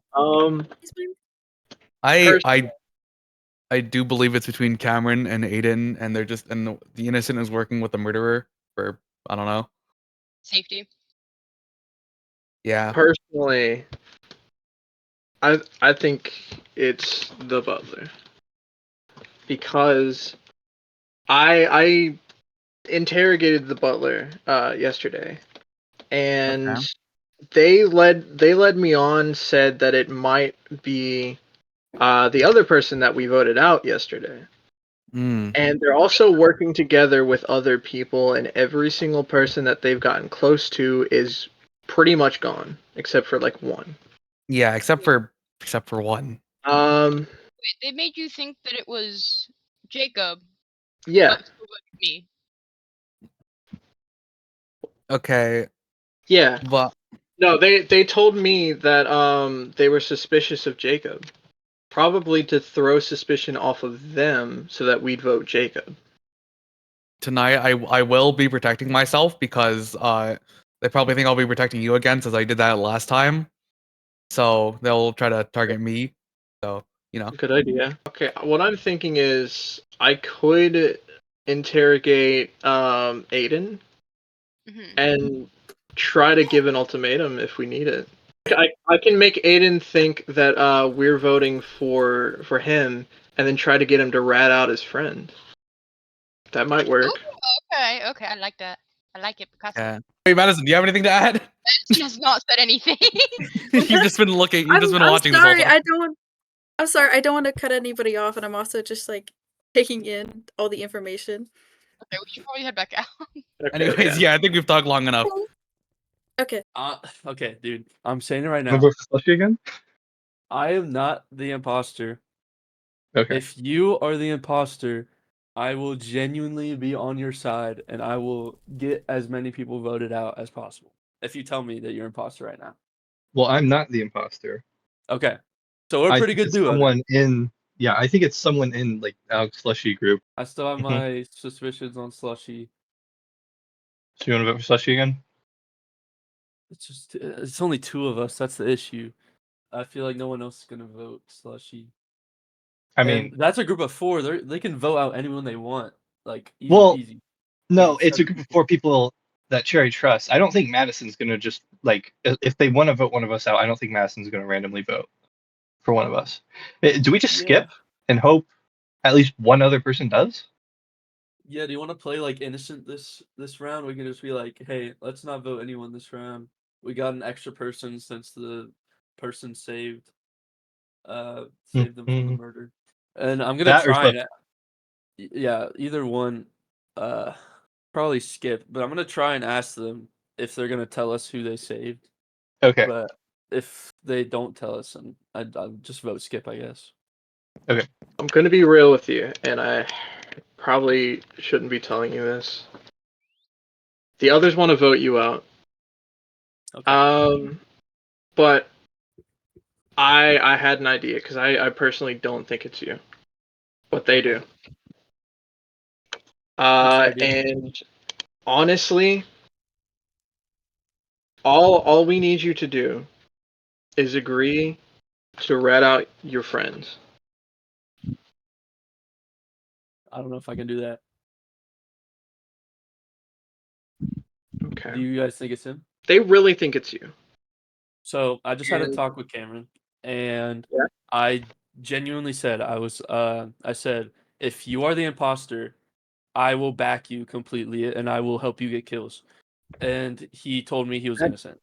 Speaker 6: I do believe it's between Cameron and Aiden, and they're just and the innocent is working with the murderer for I don't know.
Speaker 3: Safety.
Speaker 6: Yeah.
Speaker 2: personally, I think it's the Butler because I interrogated the Butler yesterday, and
Speaker 6: Okay.
Speaker 2: they led me on, said that it might be the other person that we voted out yesterday.
Speaker 6: Mm.
Speaker 2: And they're also working together with other people, and every single person that they've gotten close to is pretty much gone, except for like one.
Speaker 6: Yeah, except for one.
Speaker 3: Wait, they made you think that it was Jacob,
Speaker 2: Yeah,
Speaker 3: but still voted me.
Speaker 6: Okay,
Speaker 2: yeah.
Speaker 6: but
Speaker 2: No, they told me that they were suspicious of Jacob, probably to throw suspicion off of them so that we'd vote Jacob.
Speaker 6: tonight I will be protecting myself because they probably think I'll be protecting you again since I did that last time. So they'll try to target me. So, you know.
Speaker 2: Good idea. Okay, what I'm thinking is I could interrogate Aiden
Speaker 3: Mhm.
Speaker 2: and try to give an ultimatum if we need it. I can make Aiden think that we're voting for him, and then try to get him to rat out his friend. That might work.
Speaker 3: Okay, I like that. I like it because
Speaker 6: Yeah. Hey Madison, do you have anything to add?
Speaker 3: Madison has not said anything.
Speaker 6: You've just been looking. You've just been watching
Speaker 5: I'm sorry,
Speaker 6: this whole time.
Speaker 5: I'm sorry, I don't want to cut anybody off, and I'm also just like taking in all the information.
Speaker 3: Okay, we should probably head back out.
Speaker 2: Okay,
Speaker 6: Anyways, yeah, I think we've talked long enough.
Speaker 5: Okay.
Speaker 4: Okay, dude. I'm saying it right now.
Speaker 7: Wanna vote for Slushii again?
Speaker 4: I am not the imposter.
Speaker 7: Okay.
Speaker 4: If you are the imposter, I will genuinely be on your side and I will get as many people voted out as possible. If you tell me that you're imposter right now.
Speaker 7: Well, I'm not the imposter.
Speaker 4: Okay. So we're a
Speaker 7: I
Speaker 4: pretty
Speaker 7: think
Speaker 4: good
Speaker 7: it's
Speaker 4: duo. then.
Speaker 7: someone in. Yeah, I think it's someone in like Alex Slushii group.
Speaker 4: I still have
Speaker 7: Mhm.
Speaker 4: my suspicions on Slushii.
Speaker 7: So you want to vote for Slushii again?
Speaker 4: It's only 2 of us. That's the issue. I feel like no one else is gonna vote Slushii.
Speaker 7: I
Speaker 4: And
Speaker 7: mean,
Speaker 4: that's a group of 4. They can vote out anyone they want. Like easy
Speaker 7: Well,
Speaker 4: peasy.
Speaker 7: No, it's a group of 4 people that Cherry trusts. I don't think Madison's gonna just if they want to vote one of us out. I don't think Madison's gonna randomly vote for one of us. Do we just skip and hope at least one other person does?
Speaker 4: Yeah, do you want to play like innocent this round? We can just be like, hey, let's not vote anyone this round. We got an extra person since the person saved them from the murder. And I'm gonna
Speaker 7: That or
Speaker 4: try and yeah, either one. Probably skip, but I'm gonna try and ask them if they're gonna tell us who they saved.
Speaker 7: Okay.
Speaker 4: But if they don't tell us, then I'd just vote skip, I guess.
Speaker 7: Okay.
Speaker 2: I'm gonna be real with you, and I probably shouldn't be telling you this. The others want to vote you out.
Speaker 4: Okay.
Speaker 2: But I had an idea because I personally don't think it's you, but they do. And honestly, all we need you to do is agree to rat out your friends.
Speaker 4: I don't know if I can do that.
Speaker 2: Okay.
Speaker 4: Do you guys think it's him?
Speaker 2: They really think it's you.
Speaker 4: So I just had a talk with Cameron, and
Speaker 2: Yeah.
Speaker 4: I genuinely said I said, if you are the imposter, I will back you completely and I will help you get kills. And he told me he was innocent.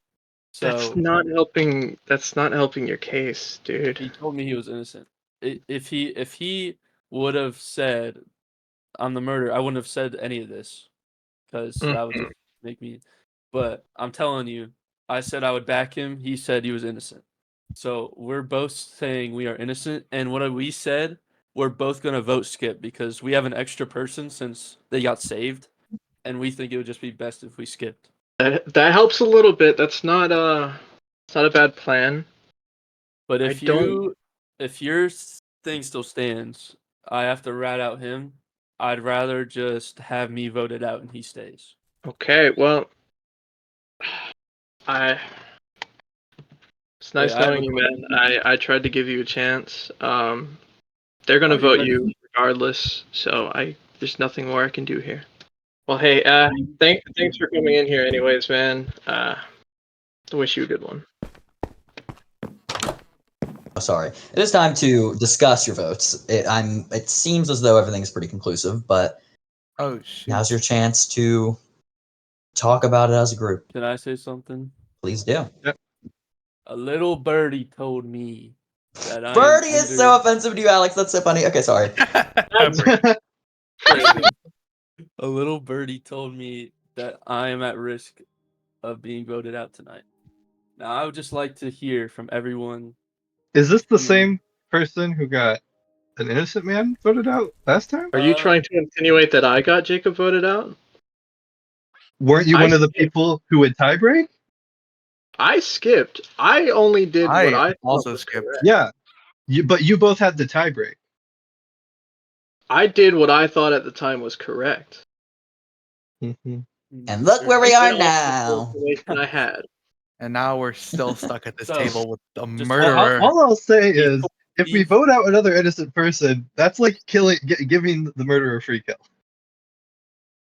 Speaker 4: So
Speaker 2: That's not helping your case, dude.
Speaker 4: he told me he was innocent. If he would have said on the murder, I wouldn't have said any of this because that would just make me. But I'm telling you, I said I would back him. He said he was innocent. So we're both saying we are innocent. And what we said, we're both gonna vote skip because we have an extra person since they got saved, and we think it would just be best if we skipped.
Speaker 2: That helps a little bit. That's not it's not a bad plan.
Speaker 4: But if your thing still stands, I have to rat out him. I'd rather just have me voted out and he stays.
Speaker 2: Okay, well, it's nice knowing you, man. I tried to give you a chance. They're gonna vote you regardless, so there's nothing more I can do here. Well, hey, thanks for coming in here, anyways, man. I wish you a good one.
Speaker 1: Oh, sorry. It is time to discuss your votes. It seems as though everything is pretty conclusive, but now's your chance to talk about it as a group.
Speaker 4: Can I say something?
Speaker 1: Please do.
Speaker 7: Yep.
Speaker 4: A little birdie told me that
Speaker 1: Birdie is so offensive to you, Alex. That's so funny. Okay, sorry.
Speaker 4: A little birdie told me that I am at risk of being voted out tonight. Now, I would just like to hear from everyone.
Speaker 7: Is this the same person who got an innocent man voted out last time?
Speaker 2: Are you trying to insinuate that I got Jacob voted out?
Speaker 7: Weren't you one of the people who would tiebreak?
Speaker 2: I skipped. I only did what I
Speaker 6: also skipped.
Speaker 2: Correct.
Speaker 7: Yeah, but you both had the tiebreak.
Speaker 2: I did what I thought at the time was correct.
Speaker 1: And look where we are now.
Speaker 2: I had.
Speaker 6: And now we're still stuck at this
Speaker 4: So,
Speaker 6: table with a
Speaker 4: just-
Speaker 6: murderer.
Speaker 7: All I'll say is, if we vote out another innocent person, that's like giving the murderer a free kill.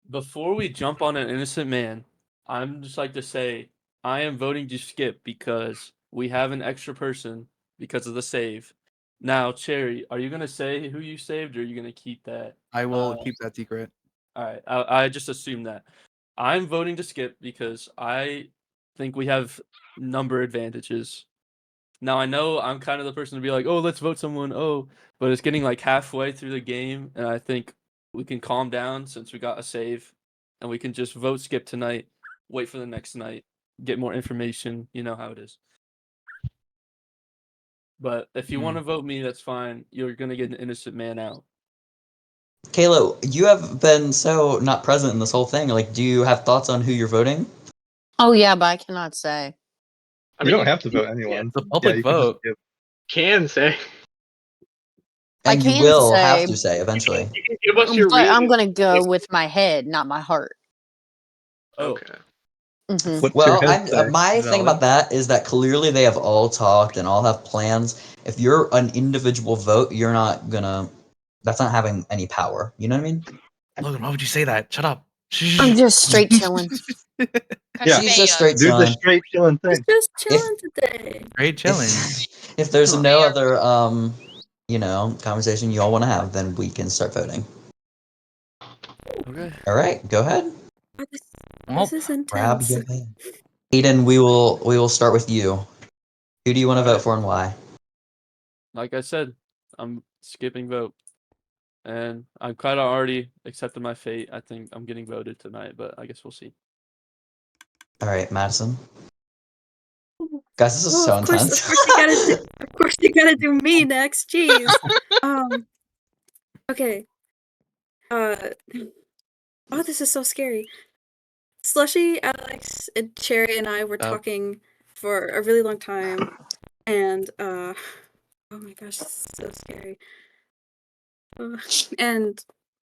Speaker 4: Before we jump on an innocent man, I'm just like to say I am voting to skip because we have an extra person because of the save. Now, Cherry, are you gonna say who you saved, or are you gonna keep that?
Speaker 6: I will keep that secret.
Speaker 4: All right, I just assume that. I'm voting to skip because I think we have number advantages. Now, I know I'm kind of the person to be like, oh, let's vote someone. Oh, but it's getting like halfway through the game, and I think we can calm down since we got a save, and we can just vote skip tonight, wait for the next night, get more information. You know how it is. But if you want to vote me, that's fine. You're going to get an innocent man out.
Speaker 1: Kayla, you have been so not present in this whole thing. Like, do you have thoughts on who you're voting?
Speaker 8: Oh yeah, but I cannot say.
Speaker 7: You don't have to vote anyone.
Speaker 6: It's a public vote.
Speaker 2: Can say.
Speaker 1: And you will have to say eventually.
Speaker 2: You can give us your
Speaker 8: But I'm
Speaker 2: reasons.
Speaker 8: gonna go with my head, not my heart.
Speaker 2: Okay.
Speaker 1: Well, my thing about that is that clearly they have all talked and all have plans. If you're an individual vote, you're not gonna. That's not having any power. You know what I mean?
Speaker 6: Logan, why would you say that? Shut up.
Speaker 8: I'm just straight chilling.
Speaker 7: Yeah.
Speaker 1: She's just straight
Speaker 7: Do the
Speaker 1: chilling.
Speaker 7: straight chilling
Speaker 5: He's
Speaker 7: thing.
Speaker 5: just chilling today.
Speaker 6: Great chilling.
Speaker 1: If there's
Speaker 4: Huh.
Speaker 1: no other conversation you all want to have, then we can start voting.
Speaker 4: Okay.
Speaker 1: All right, go ahead.
Speaker 6: Well,
Speaker 5: This is
Speaker 1: Grab
Speaker 5: intense.
Speaker 1: your pen. Aiden, we will start with you. Who do you want to vote for and why?
Speaker 4: Like I said, I'm skipping vote. And I've kind of already accepted my fate. I think I'm getting voted tonight, but I guess we'll see.
Speaker 1: All right, Madison. Guys, this is
Speaker 5: Oh,
Speaker 1: so
Speaker 5: of course,
Speaker 1: intense.
Speaker 5: of course you gotta do me next. Jeez. Okay. Oh, this is so scary. Slushii, Alex, and Cherry and I were talking for a really long time, and oh my gosh, this is so scary. And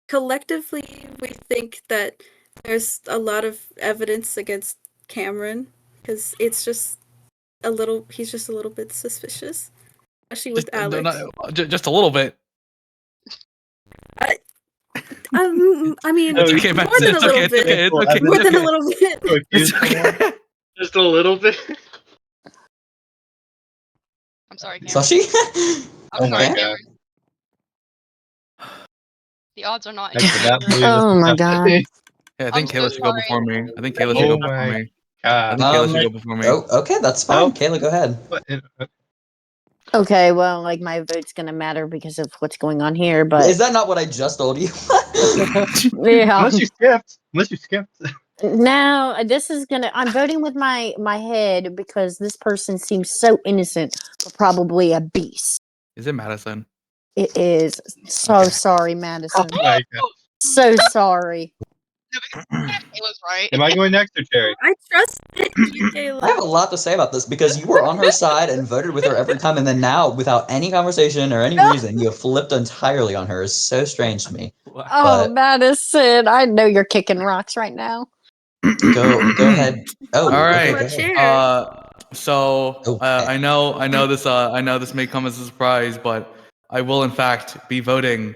Speaker 5: collectively, we think that there's a lot of evidence against Cameron because it's just he's just a little bit suspicious, especially with Alex.
Speaker 6: Just a little bit.
Speaker 5: I mean,
Speaker 7: It's
Speaker 6: okay,
Speaker 5: more
Speaker 6: Madison,
Speaker 5: than a
Speaker 6: it's
Speaker 5: little
Speaker 6: okay,
Speaker 5: bit.
Speaker 6: it's okay,
Speaker 5: More
Speaker 6: it's
Speaker 5: than a
Speaker 6: okay.
Speaker 5: little bit.
Speaker 6: It's okay.
Speaker 2: Just a little bit.
Speaker 3: I'm sorry, Cameron.
Speaker 1: Slushii?
Speaker 3: I'm
Speaker 7: Oh my
Speaker 3: sorry,
Speaker 7: god.
Speaker 3: Cameron. The odds are not in
Speaker 7: I
Speaker 3: your
Speaker 7: cannot
Speaker 3: favor.
Speaker 7: believe this
Speaker 8: Oh
Speaker 7: is
Speaker 8: my
Speaker 7: happening.
Speaker 8: god.
Speaker 6: Yeah, I think
Speaker 3: I'm so
Speaker 6: Kayla should go
Speaker 3: sorry.
Speaker 6: before me. I think Kayla
Speaker 3: You-
Speaker 6: should go
Speaker 7: Oh
Speaker 6: before
Speaker 7: my
Speaker 6: me. I
Speaker 7: god.
Speaker 6: think Kayla should go before me.
Speaker 1: Oh, okay, that's fine.
Speaker 7: Oh.
Speaker 1: Kayla, go ahead.
Speaker 7: What?
Speaker 8: Okay, well, like my vote's gonna matter because of what's going on here,
Speaker 1: Is
Speaker 8: but
Speaker 1: that not what I just told you?
Speaker 8: yeah.
Speaker 7: Unless you skipped.
Speaker 8: No, this is gonna. I'm voting with my head because this person seems so innocent, but probably a beast.
Speaker 6: Is it Madison?
Speaker 8: It is. So
Speaker 6: Okay.
Speaker 8: sorry, Madison.
Speaker 7: Oh my god.
Speaker 8: So sorry.
Speaker 3: Kayla's right.
Speaker 7: Am I going next or Cherry?
Speaker 5: I trust you,
Speaker 1: I have
Speaker 5: Kayla.
Speaker 1: a lot to say about this because you were on her side and voted with her every time, and then now, without any conversation or any reason, you have flipped entirely on her. It's so strange to me.
Speaker 4: Wow.
Speaker 8: Oh,
Speaker 1: But-
Speaker 8: Madison, I know you're kicking rocks right now.
Speaker 1: Go ahead. Oh,
Speaker 6: All right.
Speaker 1: okay, go ahead.
Speaker 6: So
Speaker 1: Okay.
Speaker 6: I know this may come as a surprise, but I will in fact be voting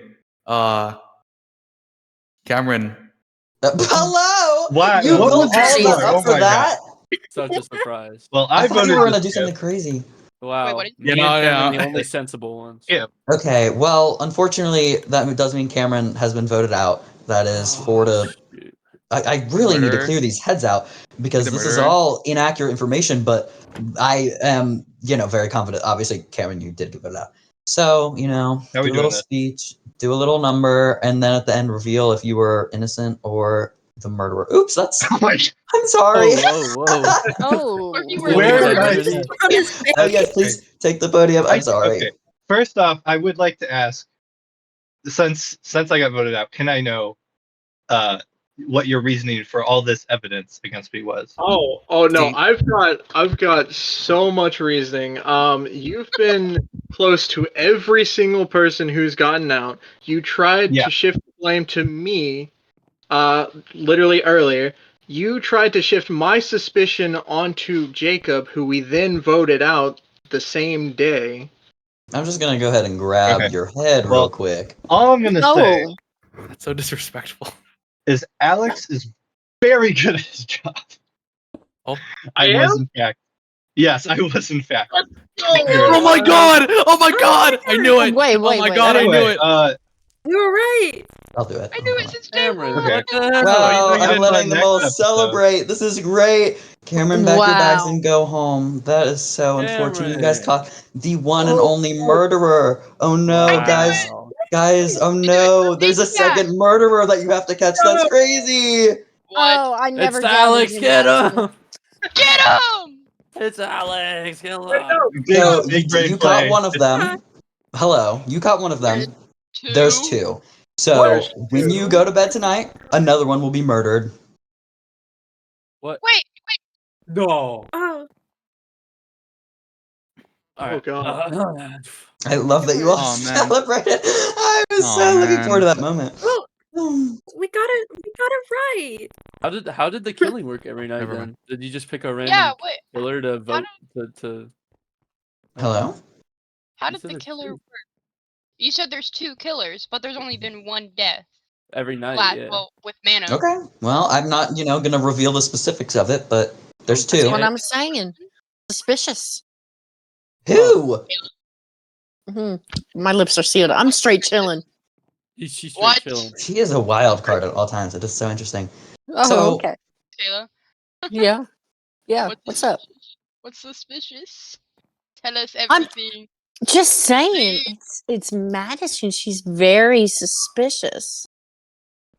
Speaker 6: Cameron.
Speaker 1: Hello.
Speaker 7: Why?
Speaker 1: You
Speaker 7: What
Speaker 1: built
Speaker 7: was
Speaker 1: all
Speaker 7: it
Speaker 1: that
Speaker 7: for?
Speaker 1: up
Speaker 7: Oh
Speaker 1: for
Speaker 7: my
Speaker 1: that?
Speaker 4: Such a surprise.
Speaker 7: Well,
Speaker 1: I
Speaker 7: I
Speaker 1: thought you
Speaker 7: voted
Speaker 1: were
Speaker 7: to
Speaker 1: gonna do
Speaker 7: skip.
Speaker 1: something crazy.
Speaker 4: Wow.
Speaker 3: what did
Speaker 4: Me
Speaker 6: you-
Speaker 4: and Cameron
Speaker 6: Yeah.
Speaker 4: are the only sensible ones.
Speaker 7: Yeah.
Speaker 1: Okay. Well, unfortunately, that does mean Cameron has been voted out. That is 4 to.
Speaker 4: Shoot.
Speaker 1: I really need to
Speaker 6: Murderer.
Speaker 1: clear these heads out because
Speaker 6: The
Speaker 1: this is
Speaker 6: murderer.
Speaker 1: all inaccurate information. But I am, very confident. Obviously, Cameron, you did get voted out. So,
Speaker 7: How
Speaker 1: do
Speaker 7: we
Speaker 1: a little
Speaker 7: doing this?
Speaker 1: speech, do a little number, and then at the end reveal if you were innocent or the murderer. Oops, that's.
Speaker 7: Oh my god.
Speaker 1: I'm sorry.
Speaker 4: Whoa.
Speaker 8: Oh,
Speaker 3: Or you were
Speaker 4: Feeling
Speaker 7: Where
Speaker 4: of
Speaker 7: guys?
Speaker 4: identity.
Speaker 5: On his face.
Speaker 1: Oh yes, please take the podium. I'm sorry.
Speaker 7: Okay. First off, I would like to ask, since I got voted out, can I know what your reasoning for all this evidence against me was?
Speaker 2: Oh no,
Speaker 1: See-
Speaker 2: I've got so much reasoning. You've been close to every single person who's gotten out. You tried
Speaker 7: Yeah.
Speaker 2: to shift the blame to me, literally earlier. You tried to shift my suspicion onto Jacob, who we then voted out the same day.
Speaker 1: I'm just gonna go ahead and grab
Speaker 7: Okay.
Speaker 1: your head real
Speaker 7: Well-
Speaker 1: quick.
Speaker 7: All I'm gonna say
Speaker 8: oh.
Speaker 6: That's so disrespectful.
Speaker 7: is Alex is very good at his job.
Speaker 6: Oh.
Speaker 2: I
Speaker 7: was in fact. Yes, I was in fact.
Speaker 6: Oh my god! Oh my god! I knew it!
Speaker 8: Wait,
Speaker 6: Oh
Speaker 8: wait,
Speaker 6: my
Speaker 8: wait.
Speaker 6: god, I knew
Speaker 7: Anyway,
Speaker 6: it!
Speaker 5: You were right.
Speaker 1: I'll do it.
Speaker 3: I knew it since day
Speaker 4: Cameron,
Speaker 3: one.
Speaker 7: Okay.
Speaker 4: what the hell?
Speaker 1: Well,
Speaker 7: you
Speaker 1: I'm
Speaker 7: didn't
Speaker 1: letting them
Speaker 7: next
Speaker 1: all
Speaker 7: episode.
Speaker 1: celebrate. This is great. Cameron, back your bags
Speaker 8: Wow.
Speaker 1: and go home. That is so unfortunate. You guys
Speaker 4: Cameron.
Speaker 1: caught the one and only murderer. Oh no, guys.
Speaker 4: Wow.
Speaker 1: Guys, oh no. There's a second murderer that you have to catch. That's crazy.
Speaker 3: What?
Speaker 8: Oh, I never
Speaker 4: It's
Speaker 8: doubted
Speaker 4: Alex,
Speaker 8: you,
Speaker 4: get
Speaker 8: Madison.
Speaker 4: him!
Speaker 3: Get him!
Speaker 4: It's Alex, kill
Speaker 2: Wait,
Speaker 4: him!
Speaker 2: no.
Speaker 1: So
Speaker 7: Big brain
Speaker 1: you caught
Speaker 7: play.
Speaker 1: one of them. Hello, you caught one of them. There's two. So
Speaker 2: There's
Speaker 1: when
Speaker 2: two.
Speaker 1: you go to bed tonight, another one will be murdered.
Speaker 4: What?
Speaker 3: Wait,
Speaker 4: No.
Speaker 5: Oh,
Speaker 2: Oh, God.
Speaker 1: I love that you all
Speaker 6: Oh, man.
Speaker 1: celebrated. I was
Speaker 6: Oh,
Speaker 1: so looking
Speaker 6: man.
Speaker 1: forward to that moment.
Speaker 5: well,
Speaker 1: Um,
Speaker 5: we got it right.
Speaker 4: How did the killing work every night
Speaker 6: Never
Speaker 4: then?
Speaker 6: mind.
Speaker 4: Did you just pick a random
Speaker 3: yeah, wait.
Speaker 4: killer to vote to
Speaker 1: Hello?
Speaker 3: How
Speaker 4: You
Speaker 3: did
Speaker 4: said
Speaker 3: the
Speaker 4: there's
Speaker 3: killer
Speaker 4: two.
Speaker 3: work? You said there's two killers, but there's only been one death.
Speaker 4: every night.
Speaker 3: Flat,
Speaker 4: Yeah.
Speaker 3: well, with mana.
Speaker 1: Okay. Well, I'm not, going to reveal the specifics of it, but there's
Speaker 8: That's
Speaker 1: two.
Speaker 8: what I'm saying. Suspicious.
Speaker 1: Who?
Speaker 8: Hmm. My lips are sealed. I'm straight chilling.
Speaker 4: She's straight
Speaker 3: What?
Speaker 4: chilling.
Speaker 1: She is a wild card at all times. It is so interesting.
Speaker 8: Oh,
Speaker 1: So-
Speaker 8: okay.
Speaker 3: Kayla,
Speaker 8: Yeah. Yeah. What's up?
Speaker 3: what's suspicious? Tell us
Speaker 8: I'm-
Speaker 3: everything.
Speaker 8: Just saying. It's Madison. She's very suspicious.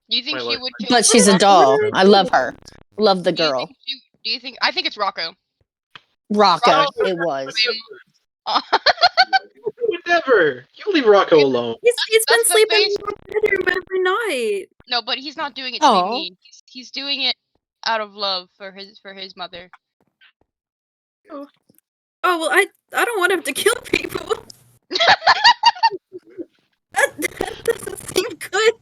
Speaker 3: Do you think
Speaker 2: My
Speaker 3: she
Speaker 2: life.
Speaker 3: would kill
Speaker 8: But she's a doll.
Speaker 2: Yeah.
Speaker 8: I love her. Love the
Speaker 3: Do you
Speaker 8: girl.
Speaker 3: think do you think? I think it's Rocco.
Speaker 8: Rocco.
Speaker 3: Rocco-
Speaker 8: It was.
Speaker 2: Whatever. You leave Rocco alone.
Speaker 5: He's been
Speaker 3: That's the
Speaker 5: sleeping
Speaker 3: face-
Speaker 5: in my bedroom every night.
Speaker 3: No, but he's not doing it to
Speaker 8: Aw.
Speaker 3: be mean. He's doing it out of love for his mother.
Speaker 5: Oh well, I don't want him to kill people. that doesn't seem good.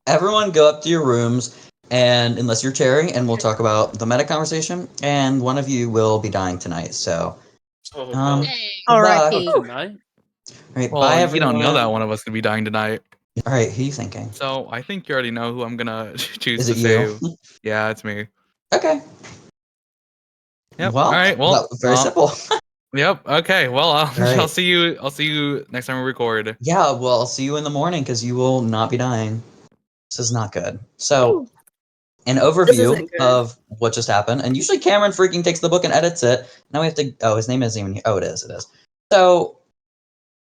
Speaker 1: Everyone go up to your rooms, and unless you're Cherry, and we'll talk about the meta conversation, and one of you will be dying tonight, so...
Speaker 2: Oh,
Speaker 1: Um,
Speaker 2: no.
Speaker 3: Dang.
Speaker 8: R.I.P.
Speaker 1: Goodbye.
Speaker 4: Tonight?
Speaker 1: Alright,
Speaker 6: Well,
Speaker 1: bye,
Speaker 6: you
Speaker 1: everyone.
Speaker 6: don't know that one of us could be dying tonight.
Speaker 1: Alright, who are you thinking?
Speaker 6: So I think you already know who I'm gonna choose
Speaker 1: Is
Speaker 6: to
Speaker 1: it
Speaker 6: save.
Speaker 1: you?
Speaker 6: Yeah, it's me.
Speaker 1: Okay.
Speaker 6: Yep.
Speaker 1: Well,
Speaker 6: All right. Well,
Speaker 1: very simple.
Speaker 6: Yep. Okay. Well, I'll
Speaker 1: right.
Speaker 6: see you. I'll see you next time we record.
Speaker 1: Yeah, well, I'll see you in the morning, because you will not be dying. This is not good. So, an overview
Speaker 5: isn't good.
Speaker 1: of what just happened, and usually Cameron freaking takes the book and edits it. Now we have to... Oh, his name isn't even here. Oh, it is. It is. So,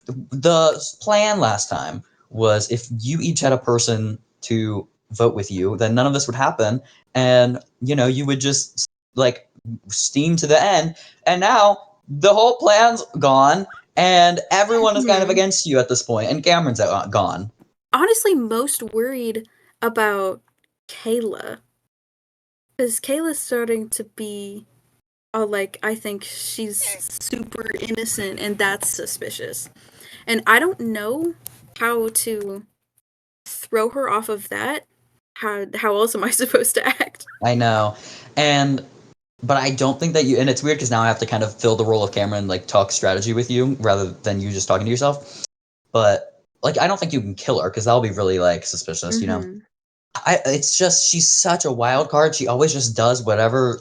Speaker 1: the plan last time was if you each had a person to vote with you, then none of this would happen, and you would just steam to the end. And now the whole plan's gone, and everyone is kind of against you at this point, and Cameron's gone.
Speaker 5: Honestly, most worried about Kayla. Because Kayla's starting to be I think she's super innocent, and that's suspicious. And I don't know how to throw her off of that. How else am I supposed to act?
Speaker 1: I know, but I don't think that you. And it's weird because now I have to kind of fill the role of Cameron, talk strategy with you rather than you just talking to yourself. But I don't think you can kill her because that'll be really suspicious,
Speaker 5: Mhm.
Speaker 1: It's just she's such a wild card. She always just does whatever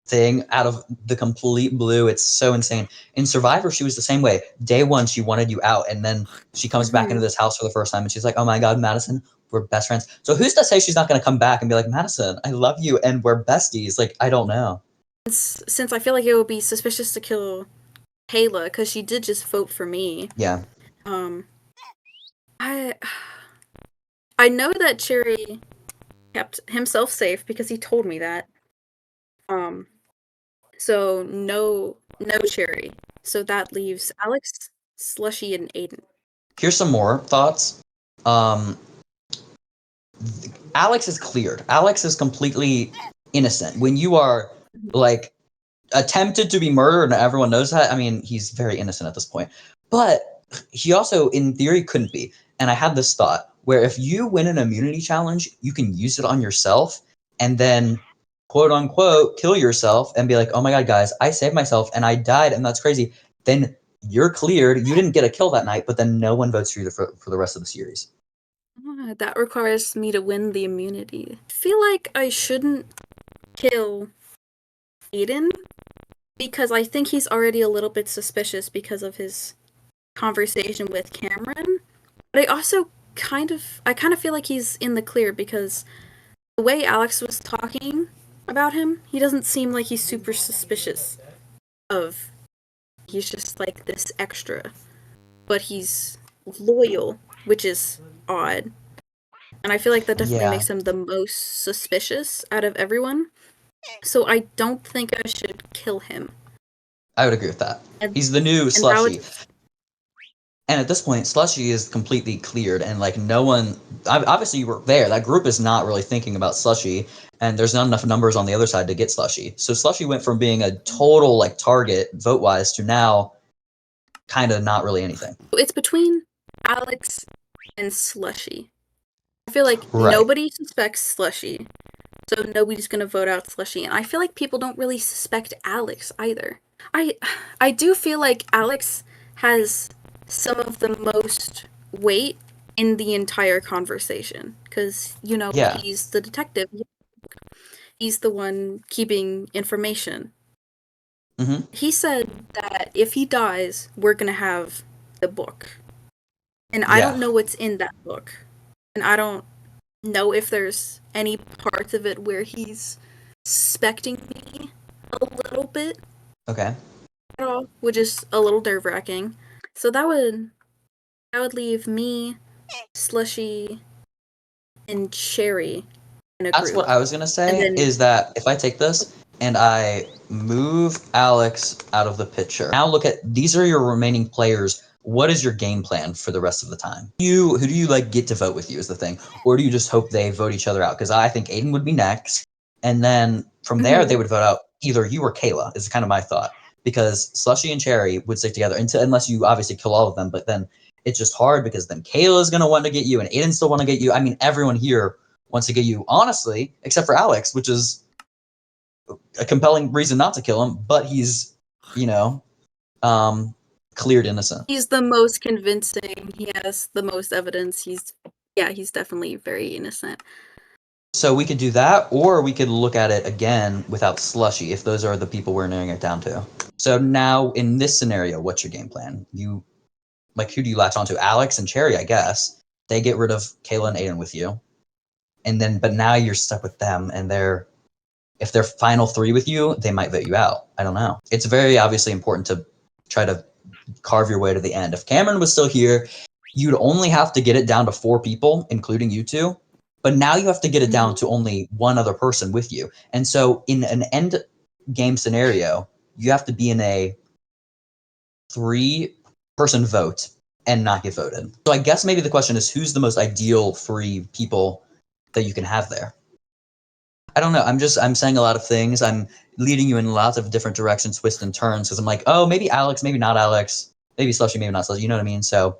Speaker 1: thing out of the complete blue. It's so insane. In Survivor, she was the same way. Day one, she wanted you out, and then she comes back into this house for the first time, and she's like, "Oh my God, Madison, we're best friends." So who's to say she's not going to come back and be like, "Madison, I love you, and we're besties"? I don't know.
Speaker 5: Since I feel like it would be suspicious to kill Kayla because she did just vote for me.
Speaker 1: Yeah.
Speaker 5: I know that Cherry kept himself safe because he told me that. So no Cherry. So that leaves Alex, Slushii, and Aiden.
Speaker 1: Here's some more thoughts. Alex is cleared. Alex is completely innocent. When you are attempted to be murdered and everyone knows that, I mean, he's very innocent at this point. But he also, in theory, couldn't be. And I had this thought where if you win an immunity challenge, you can use it on yourself and then, quote unquote, kill yourself and be like, "Oh my God, guys, I saved myself and I died and that's crazy." Then you're cleared. You didn't get a kill that night, but then no one votes for you for the rest of the series.
Speaker 5: That requires me to win the immunity. I feel like I shouldn't kill Aiden because I think he's already a little bit suspicious because of his conversation with Cameron. But I also kind of feel like he's in the clear because the way Alex was talking about him, he doesn't seem like he's super suspicious of. He's just this extra. But he's loyal, which is odd. And I feel like that definitely makes him the most suspicious out of everyone. So I don't think I should kill him.
Speaker 1: I would agree with that. He's the new Slushii. And at this point, Slushii is completely cleared, and no one. Obviously, you were there. That group is not really thinking about Slushii, and there's not enough numbers on the other side to get Slushii. So Slushii went from being a total target vote wise to now, kind of not really anything.
Speaker 5: It's between Alex and Slushii. I feel like nobody suspects Slushii, so nobody's gonna vote out Slushii. And I feel like people don't really suspect Alex either. I do feel like Alex has some of the most weight in the entire conversation. Because,
Speaker 1: Yeah.
Speaker 5: he's the detective. He's the one keeping information.
Speaker 1: Mm-hmm.
Speaker 5: He said that if he dies, we're going to have the book. And I don't know what's in that book. And I don't know if there's any parts of it where he's suspecting me a little bit.
Speaker 1: Okay.
Speaker 5: At all, which is a little nerve-wracking. So that would leave me, Slushii, and Cherry in a
Speaker 1: That's
Speaker 5: group.
Speaker 1: what I was gonna say,
Speaker 5: then-
Speaker 1: is that if I take this and I move Alex out of the picture, now look at, these are your remaining players. What is your game plan for the rest of the time? Who do you like get to vote with you is the thing? Or do you just hope they vote each other out? Because I think Aiden would be next. And then from there, they would vote out either you or Kayla, is kind of my thought. Because Slushii and Cherry would stick together unless you obviously kill all of them. But then it's just hard because then Kayla's going to want to get you and Aiden still want to get you. I mean, everyone here wants to get you, honestly, except for Alex, which is a compelling reason not to kill him, but he's, cleared innocent.
Speaker 5: He's the most convincing. He has the most evidence. He's definitely very innocent.
Speaker 1: So we could do that, or we could look at it again without Slushii, if those are the people we're narrowing it down to. So now, in this scenario, what's your game plan? Who do you latch onto? Alex and Cherry, I guess. They get rid of Kayla and Aiden with you. But now you're stuck with them, and if they're final three with you, they might vote you out. I don't know. It's very obviously important to try to carve your way to the end. If Cameron was still here, you'd only have to get it down to 4 people, including you two. But now you have to get it down to only one other person with you. And so in an end game scenario, you have to be in a 3-person vote and not get voted. So I guess maybe the question is, who's the most ideal 3 people that you can have there? I don't know. I'm saying a lot of things. I'm leading you in lots of different directions, twists and turns, because I'm like, oh, maybe Alex, maybe not Alex, maybe Slushii, maybe not Slushii. You know what I mean? So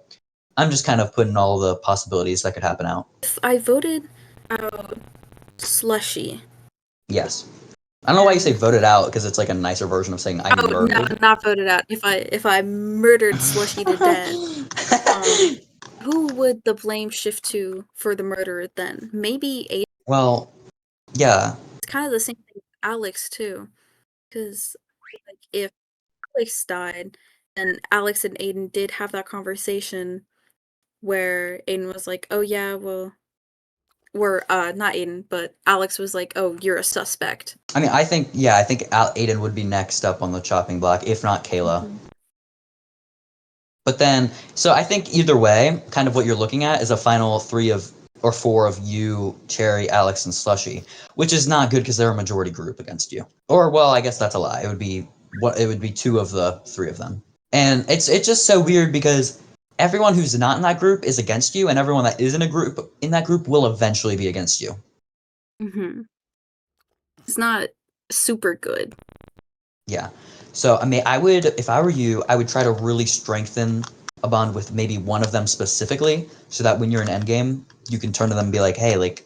Speaker 1: I'm just kind of putting all the possibilities that could happen out.
Speaker 5: If I voted out Slushii.
Speaker 1: Yes. I don't know why you say voted out, because it's like a nicer version of saying I murdered.
Speaker 5: No, not voted out. If I murdered Slushii to death, who would the blame shift to for the murder then? Maybe Aiden.
Speaker 1: Well, yeah.
Speaker 5: It's kind of the same thing with Alex too, because if Alex died, and Alex and Aiden did have that conversation where Aiden was like, "Oh yeah, well, we're not Aiden, but Alex was like, "Oh, you're a suspect."
Speaker 1: I mean, I think Aiden would be next up on the chopping block, if not Kayla.
Speaker 5: Mm-hmm.
Speaker 1: But then, so I think either way, kind of what you're looking at is a final 3 or 4 of you, Cherry, Alex, and Slushii, which is not good because they're a majority group against you. Or, well, I guess that's a lie. It would be 2 of the 3 of them. And it's just so weird because everyone who's not in that group is against you, and everyone that is in that group will eventually be against you.
Speaker 5: Mm-hmm. It's not super good.
Speaker 1: Yeah. So, I mean, if I were you, I would try to really strengthen a bond with maybe one of them specifically, so that when you're in endgame, you can turn to them and be like, hey, like,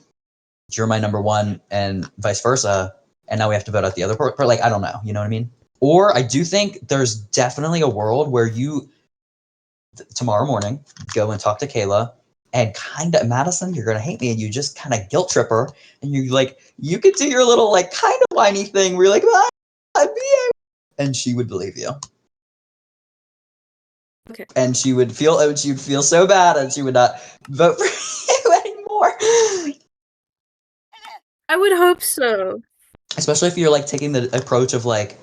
Speaker 1: you're my number one, and vice versa, and now we have to vote out the other part. Like, I don't know, you know what I mean? Or I do think there's definitely a world where you, tomorrow morning, go and talk to Kayla, and kind of, Madison, you're going to hate me, and you just kind of guilt trip her, and you could do your little, like, kind of whiny thing where you're like, and she would believe you.
Speaker 5: Okay.
Speaker 1: And she'd feel so bad, and she would not vote for you anymore.
Speaker 5: I would hope so.
Speaker 1: Especially if you're like taking the approach of like,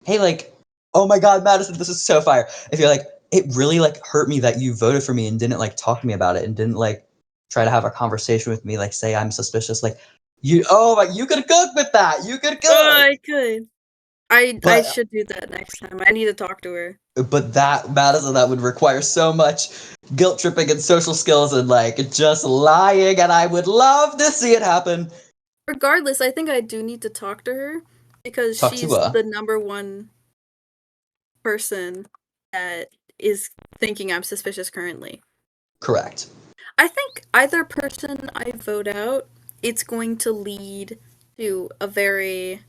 Speaker 1: hey, like, oh my God, Madison, this is so fire. If you're like, it really like hurt me that you voted for me and didn't like talk to me about it and didn't like try to have a conversation with me, like say I'm suspicious, like you could cook with that. You could cook.
Speaker 5: Oh, I could. I should do that next time. I need to talk to her.
Speaker 1: But Madison, that would require so much guilt tripping and social skills and like just lying, and I would love to see it happen.
Speaker 5: Regardless, I think I do need to talk to her because she's the number one person that is thinking I'm suspicious currently.
Speaker 1: Correct.
Speaker 5: I think either person I vote out, it's going to lead to a very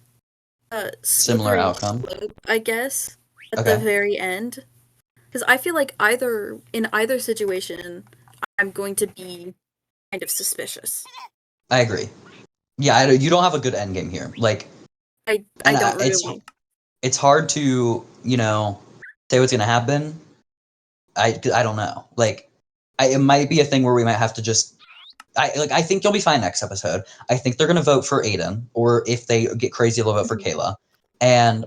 Speaker 1: similar outcome,
Speaker 5: slope, I guess, at the very end. Because I feel like in either situation, I'm going to be kind of suspicious.
Speaker 1: I agree. Yeah, you don't have a good endgame here. Like,
Speaker 5: I
Speaker 1: and
Speaker 5: don't really.
Speaker 1: it's hard to, say what's gonna happen. I don't know. Like, it might be a thing where we might have to just. I think you'll be fine next episode. I think they're gonna vote for Aiden, or if they get crazy, they'll vote for Kayla. And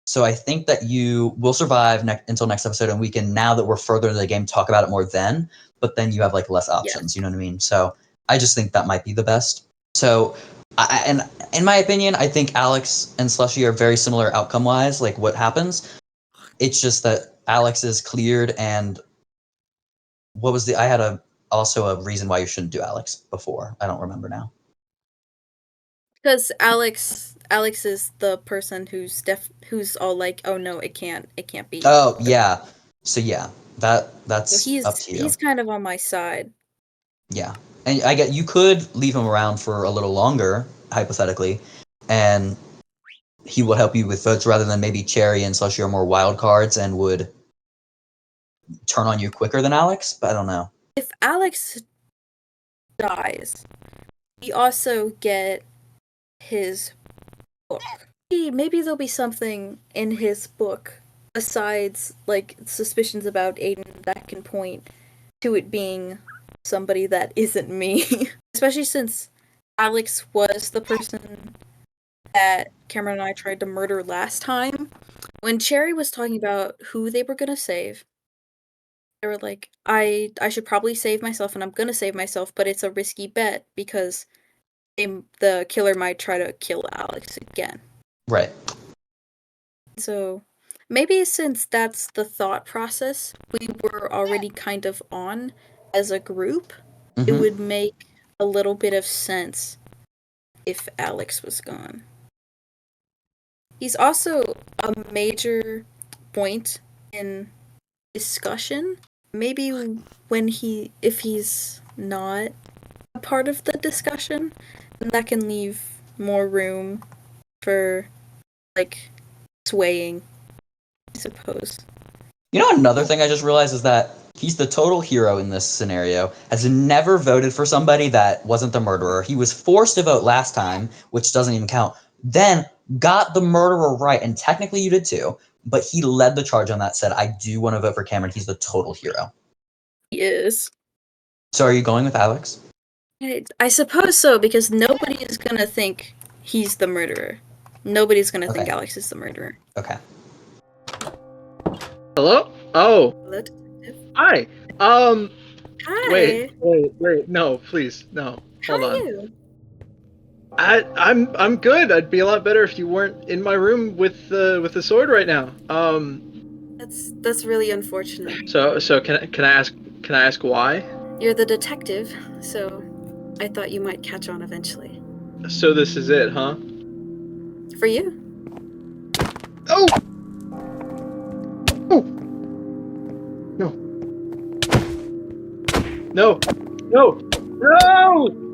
Speaker 1: so I think that you will survive until next episode, and we can, now that we're further into the game, talk about it more then. But then you have like less options. You know what I mean? So I just think that might be the best. So, and in my opinion, I think Alex and Slushii are very similar outcome-wise. Like what happens, it's just that Alex is cleared, and what was I had also a reason why you shouldn't do Alex before. I don't remember now.
Speaker 5: Because Alex is the person who's all like, oh no, it can't be.
Speaker 1: Oh yeah. So yeah, that's
Speaker 5: So
Speaker 1: up to you.
Speaker 5: he's kind of on my side.
Speaker 1: Yeah, and I get you could leave him around for a little longer, hypothetically, and he will help you with votes rather than maybe Cherry and Slushii are more wild cards and would turn on you quicker than Alex. But I don't know.
Speaker 5: If Alex dies, we also get his book. Maybe there'll be something in his book besides like suspicions about Aiden that can point to it being somebody that isn't me. Especially since Alex was the person that Cameron and I tried to murder last time. When Cherry was talking about who they were gonna save, they were like, I should probably save myself, and I'm gonna save myself, but it's a risky bet because the killer might try to kill Alex again.
Speaker 1: Right.
Speaker 5: So maybe since that's the thought process we were already kind of on as a group, it would make a little bit of sense if Alex was gone. He's also a major point in discussion. Maybe if he's not a part of the discussion, then that can leave more room for like swaying, I suppose.
Speaker 1: You know, another thing I just realized is that he's the total hero in this scenario, has never voted for somebody that wasn't the murderer. He was forced to vote last time, which doesn't even count. Then got the murderer right, and technically you did too, but he led the charge on that, said, I do want to vote for Cameron. He's the total hero.
Speaker 5: He is.
Speaker 1: So are you going with Alex?
Speaker 5: I suppose so, because nobody is going to think he's the murderer. Nobody's going to think Alex is the murderer.
Speaker 1: Okay.
Speaker 2: Hello? Oh.
Speaker 5: Hello, detective.
Speaker 2: Hi.
Speaker 5: Hi.
Speaker 2: Wait. No, please. No. Hold
Speaker 5: How are
Speaker 2: on.
Speaker 5: you?
Speaker 2: I'm good. I'd be a lot better if you weren't in my room with the sword right now.
Speaker 5: That's really unfortunate.
Speaker 2: So can I ask why?
Speaker 5: You're the detective, so I thought you might catch on eventually.
Speaker 2: So this is it, huh?
Speaker 5: For you.
Speaker 2: Oh! Oh! No. No! No! No!